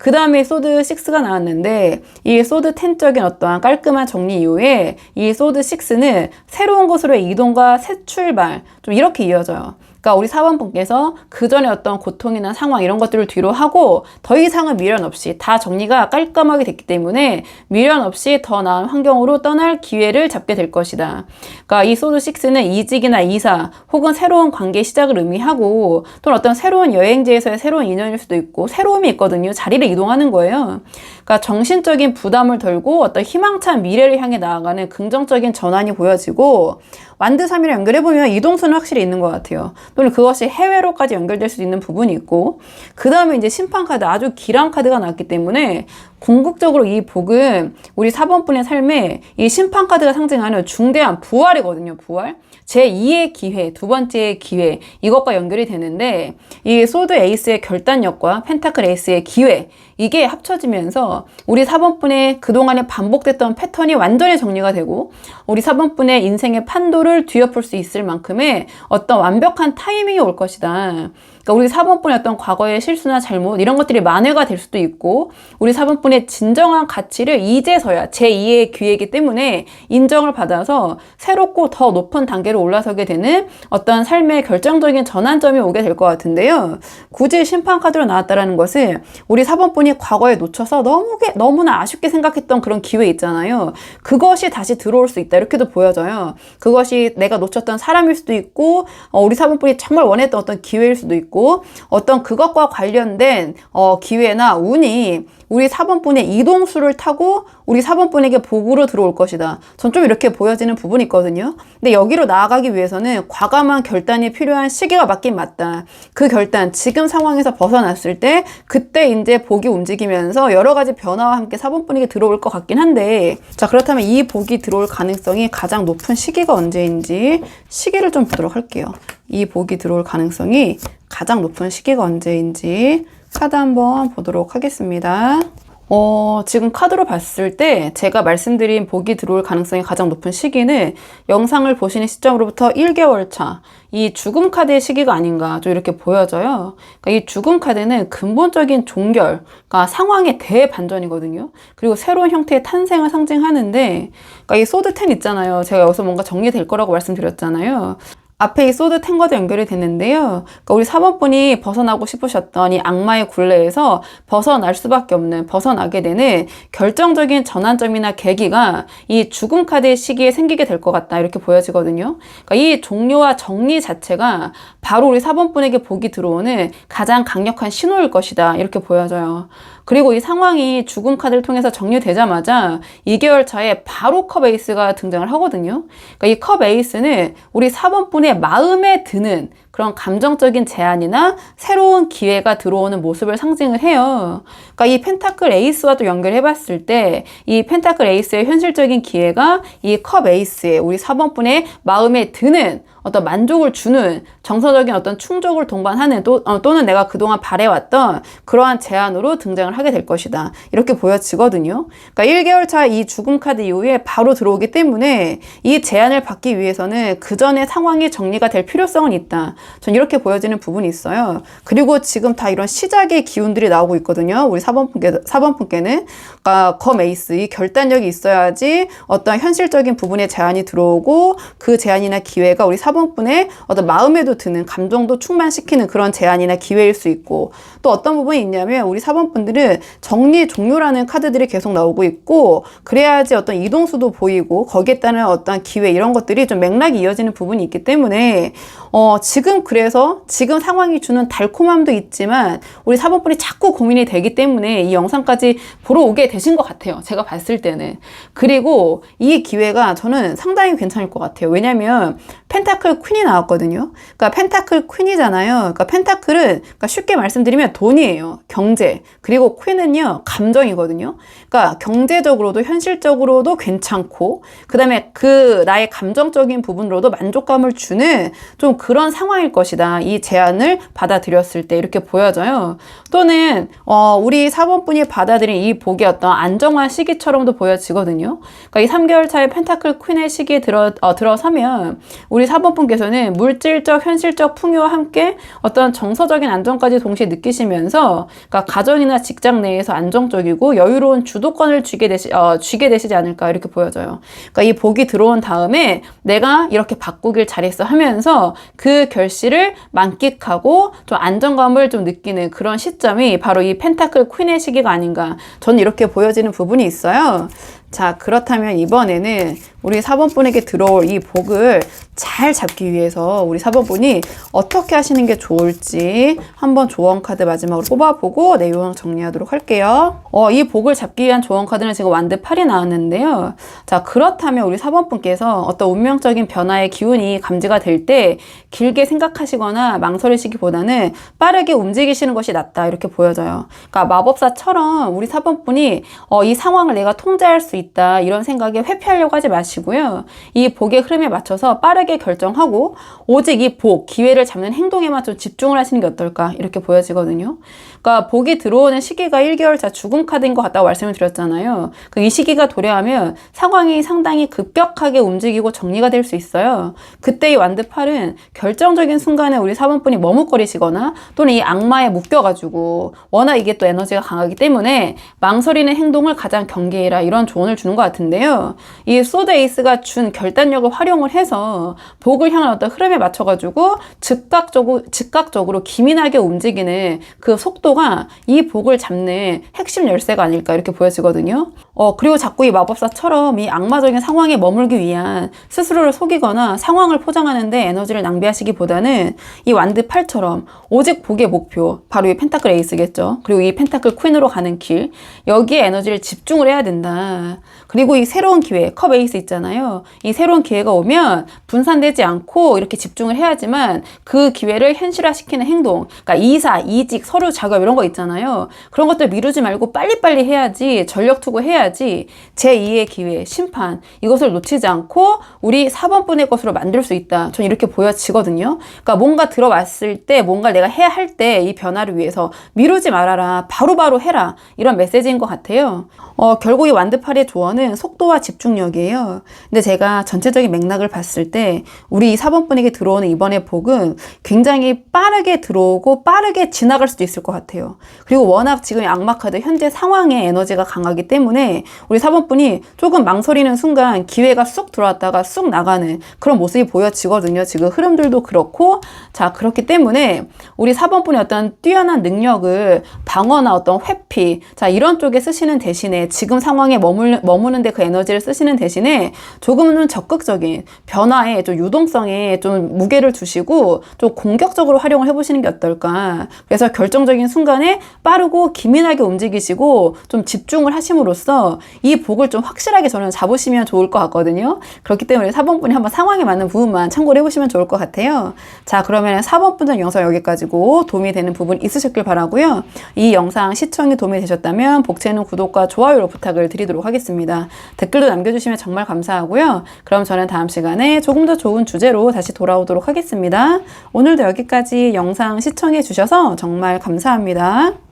그 다음에 소드 6가 나왔는데 이 소드 10적인 어떠한 깔끔한 정리 이후에 이 소드 6는 새로운 곳으로의 이동과 새 출발 좀 이렇게 이어져요. 그러니까 우리 4번 분께서 그 전에 어떤 고통이나 상황 이런 것들을 뒤로 하고 더 이상은 미련 없이 다 정리가 깔끔하게 됐기 때문에 미련 없이 더 나은 환경으로 떠날 기회를 잡게 될 것이다. 그러니까 이 소드 6는 이직이나 이사 혹은 새로운 관계 시작을 의미하고 또는 어떤 새로운 여행지에서의 새로운 인연일 수도 있고 새로움이 있거든요. 자리를 이동하는 거예요. 그러니까 정신적인 부담을 덜고 어떤 희망찬 미래를 향해 나아가는 긍정적인 전환이 보여지고 완드3이랑 연결해보면 이동수는 확실히 있는 것 같아요. 또는 그것이 해외로까지 연결될 수 있는 부분이 있고 그 다음에 이제 심판카드 아주 기란 카드가 나왔기 때문에 궁극적으로 이 복은 우리 4번 분의 삶에 이 심판카드가 상징하는 중대한 부활이거든요. 부활. 제2의 기회, 두 번째의 기회 이것과 연결이 되는데 이 소드 에이스의 결단력과 펜타클 에이스의 기회 이게 합쳐지면서 우리 4번분의 그동안에 반복됐던 패턴이 완전히 정리가 되고 우리 4번분의 인생의 판도를 뒤엎을 수 있을 만큼의 어떤 완벽한 타이밍이 올 것이다. 그러니까 우리 4번분의 어떤 과거의 실수나 잘못 이런 것들이 만회가 될 수도 있고 우리 4번분의 진정한 가치를 이제서야 제2의 기회이기 때문에 인정을 받아서 새롭고 더 높은 단계로 올라서게 되는 어떤 삶의 결정적인 전환점이 오게 될 것 같은데요. 굳이 심판카드로 나왔다라는 것은 우리 4번분이 과거에 놓쳐서 너무나 아쉽게 생각했던 그런 기회 있잖아요. 그것이 다시 들어올 수 있다 이렇게도 보여져요. 그것이 내가 놓쳤던 사람일 수도 있고 우리 4번분이 정말 원했던 어떤 기회일 수도 있고 어떤 그것과 관련된 기회나 운이 우리 4번분의 이동수를 타고 우리 4번분에게 복으로 들어올 것이다. 전 좀 이렇게 보여지는 부분이 있거든요. 근데 여기로 나아가기 위해서는 과감한 결단이 필요한 시기가 맞긴 맞다. 그 결단, 지금 상황에서 벗어났을 때 그때 이제 복이 움직이면서 여러 가지 변화와 함께 4번분에게 들어올 것 같긴 한데 자 그렇다면 이 복이 들어올 가능성이 가장 높은 시기가 언제인지 시기를 좀 보도록 할게요. 이 복이 들어올 가능성이 가장 높은 시기가 언제인지 카드 한번 보도록 하겠습니다. 지금 카드로 봤을 때 제가 말씀드린 복이 들어올 가능성이 가장 높은 시기는 영상을 보시는 시점으로부터 1개월 차, 이 죽음 카드의 시기가 아닌가 좀 이렇게 보여져요. 그러니까 이 죽음 카드는 근본적인 종결, 그러니까 상황의 대반전이거든요. 그리고 새로운 형태의 탄생을 상징하는데, 그러니까 이 소드 10 있잖아요. 제가 여기서 뭔가 정리될 거라고 말씀드렸잖아요. 앞에 이 소드 10과도 연결이 됐는데요. 그러니까 우리 4번분이 벗어나고 싶으셨던 이 악마의 굴레에서 벗어날 수밖에 없는, 벗어나게 되는 결정적인 전환점이나 계기가 이 죽음 카드의 시기에 생기게 될 것 같다. 이렇게 보여지거든요. 그러니까 이 종료와 정리 자체가 바로 우리 4번분에게 복이 들어오는 가장 강력한 신호일 것이다. 이렇게 보여져요. 그리고 이 상황이 죽음 카드를 통해서 정리되자마자 2개월 차에 바로 컵 에이스가 등장을 하거든요. 그러니까 이 컵 에이스는 우리 4번분의 마음에 드는 그런 감정적인 제안이나 새로운 기회가 들어오는 모습을 상징을 해요. 그러니까 이 펜타클 에이스와 또 연결해 봤을 때 이 펜타클 에이스의 현실적인 기회가 이 컵 에이스의 우리 4번분의 마음에 드는 어떤 만족을 주는 정서적인 어떤 충족을 동반하는 또는 내가 그동안 바래왔던 그러한 제안으로 등장을 하게 될 것이다. 이렇게 보여지거든요. 그러니까 1개월 차 이 죽음 카드 이후에 바로 들어오기 때문에 이 제안을 받기 위해서는 그 전에 상황이 정리가 될 필요성은 있다. 전 이렇게 보여지는 부분이 있어요. 그리고 지금 다 이런 시작의 기운들이 나오고 있거든요. 우리 4번분께는. 그러니까 검 에이스, 이 결단력이 있어야지 어떤 현실적인 부분에 제안이 들어오고 그 제안이나 기회가 우리 4번분의 어떤 마음에도 드는 감정도 충만시키는 그런 제안이나 기회일 수 있고 또 어떤 부분이 있냐면 우리 4번분들은 정리 종료라는 카드들이 계속 나오고 있고 그래야지 어떤 이동수도 보이고 거기에 따른 어떤 기회 이런 것들이 좀 맥락이 이어지는 부분이 있기 때문에 지금 그래서 지금 상황이 주는 달콤함도 있지만 우리 4번분이 자꾸 고민이 되기 때문에 이 영상까지 보러 오게 되신 것 같아요. 제가 봤을 때는. 그리고 이 기회가 저는 상당히 괜찮을 것 같아요. 왜냐면 펜타클 퀸이 나왔거든요. 그러니까 펜타클 퀸이잖아요. 그러니까 펜타클은 그러니까 쉽게 말씀드리면 돈이에요. 경제. 그리고 퀸은요. 감정이거든요. 그러니까 경제적으로도 현실적으로도 괜찮고 그다음에 그 나의 감정적인 부분으로도 만족감을 주는 좀 그런 상황일 것이다. 이 제안을 받아들였을 때 이렇게 보여져요. 또는 우리 4번분이 받아들인 이 복의 어떤 안정화 시기처럼도 보여지거든요. 그러니까 이 3개월 차에 펜타클 퀸의 시기에 들어서면 우리 4번 4번 분께서는 물질적, 현실적 풍요와 함께 어떤 정서적인 안정까지 동시에 느끼시면서 그러니까 가정이나 직장 내에서 안정적이고 여유로운 주도권을 쥐게 되시지 않을까 이렇게 보여져요. 그러니까 이 복이 들어온 다음에 내가 이렇게 바꾸길 잘했어 하면서 그 결실을 만끽하고 좀 안정감을 좀 느끼는 그런 시점이 바로 이 펜타클 퀸의 시기가 아닌가 저는 이렇게 보여지는 부분이 있어요. 자, 그렇다면 이번에는 우리 4번 분에게 들어올 이 복을 잘 잡기 위해서 우리 4번 분이 어떻게 하시는 게 좋을지 한번 조언 카드 마지막으로 뽑아보고 내용 정리하도록 할게요. 이 복을 잡기 위한 조언 카드는 지금 완드 8이 나왔는데요. 자, 그렇다면 우리 4번 분께서 어떤 운명적인 변화의 기운이 감지가 될 때 길게 생각하시거나 망설이시기보다는 빠르게 움직이시는 것이 낫다 이렇게 보여져요. 그러니까 마법사처럼 우리 4번 분이 이 상황을 내가 통제할 수 있다 이런 생각에 회피하려고 하지 마시고요. 이 복의 흐름에 맞춰서 빠르게 결정하고 오직 이 복, 기회를 잡는 행동에만 좀 집중을 하시는 게 어떨까 이렇게 보여지거든요. 그러니까 복이 들어오는 시기가 1개월차 죽음 카드인 것 같다고 말씀을 드렸잖아요. 이 시기가 도래하면 상황이 상당히 급격하게 움직이고 정리가 될 수 있어요. 그때 이 완드 8은 결정적인 순간에 우리 4번 분이 머뭇거리시거나 또는 이 악마에 묶여가지고 워낙 이게 또 에너지가 강하기 때문에 망설이는 행동을 가장 경계해라 이런 조언을 주는 것 같은데요. 이 소드 에이스가 준 결단력을 활용을 해서 복을 향한 어떤 흐름에 맞춰가지고 즉각적으로 기민하게 움직이는 그 속도가 이 복을 잡는 핵심 열쇠가 아닐까 이렇게 보여지거든요. 그리고 자꾸 이 마법사처럼 이 악마적인 상황에 머물기 위한 스스로를 속이거나 상황을 포장하는데 에너지를 낭비하시기보다는 이 완드 8처럼 오직 복의 목표, 바로 이 펜타클 에이스겠죠. 그리고 이 펜타클 퀸으로 가는 길, 여기에 에너지를 집중을 해야 된다. 그리고 이 새로운 기회, 컵 에이스 있잖아요. 이 새로운 기회가 오면 분산되지 않고 이렇게 집중을 해야지만 그 기회를 현실화시키는 행동, 그러니까 이사, 이직, 서류 작업 이런 거 있잖아요. 그런 것들 미루지 말고 빨리빨리 해야지, 전력 투구해야지 제2의 기회, 심판 이것을 놓치지 않고 우리 4번 분의 것으로 만들 수 있다. 전 이렇게 보여지거든요. 그러니까 뭔가 들어왔을 때 뭔가 내가 해야 할 때 이 변화를 위해서 미루지 말아라. 바로바로 해라. 이런 메시지인 것 같아요. 결국 이 완드8의 조언은 속도와 집중력이에요. 근데 제가 전체적인 맥락을 봤을 때 우리 4번 분에게 들어오는 이번의 복은 굉장히 빠르게 들어오고 빠르게 지나갈 수도 있을 것 같아요. 그리고 워낙 지금 악마 카드 현재 상황의 에너지가 강하기 때문에 우리 4번 분이 조금 망설이는 순간 기회가 쑥 들어왔다가 쑥 나가는 그런 모습이 보여지거든요. 지금 흐름들도 그렇고 자 그렇기 때문에 우리 4번 분의 어떤 뛰어난 능력을 방어나 어떤 회피 자 이런 쪽에 쓰시는 대신에 지금 상황에 머무는데 그 에너지를 쓰시는 대신에 조금은 적극적인 변화에 좀 유동성에 좀 무게를 두시고 좀 공격적으로 활용을 해보시는 게 어떨까. 그래서 결정적인 순간에 빠르고 기민하게 움직이시고 좀 집중을 하심으로써 이 복을 좀 확실하게 저는 잡으시면 좋을 것 같거든요. 그렇기 때문에 4번 분이 한번 상황에 맞는 부분만 참고를 해보시면 좋을 것 같아요. 자 그러면 4번 분들 영상 여기까지고 도움이 되는 부분 있으셨길 바라고요. 이 영상 시청이 도움이 되셨다면 복채는 구독과 좋아요로 부탁을 드리도록 하겠습니다. 댓글도 남겨주시면 정말 감사하고요. 그럼 저는 다음 시간에 조금 더 좋은 주제로 다시 돌아오도록 하겠습니다. 오늘도 여기까지 영상 시청해 주셔서 정말 감사합니다.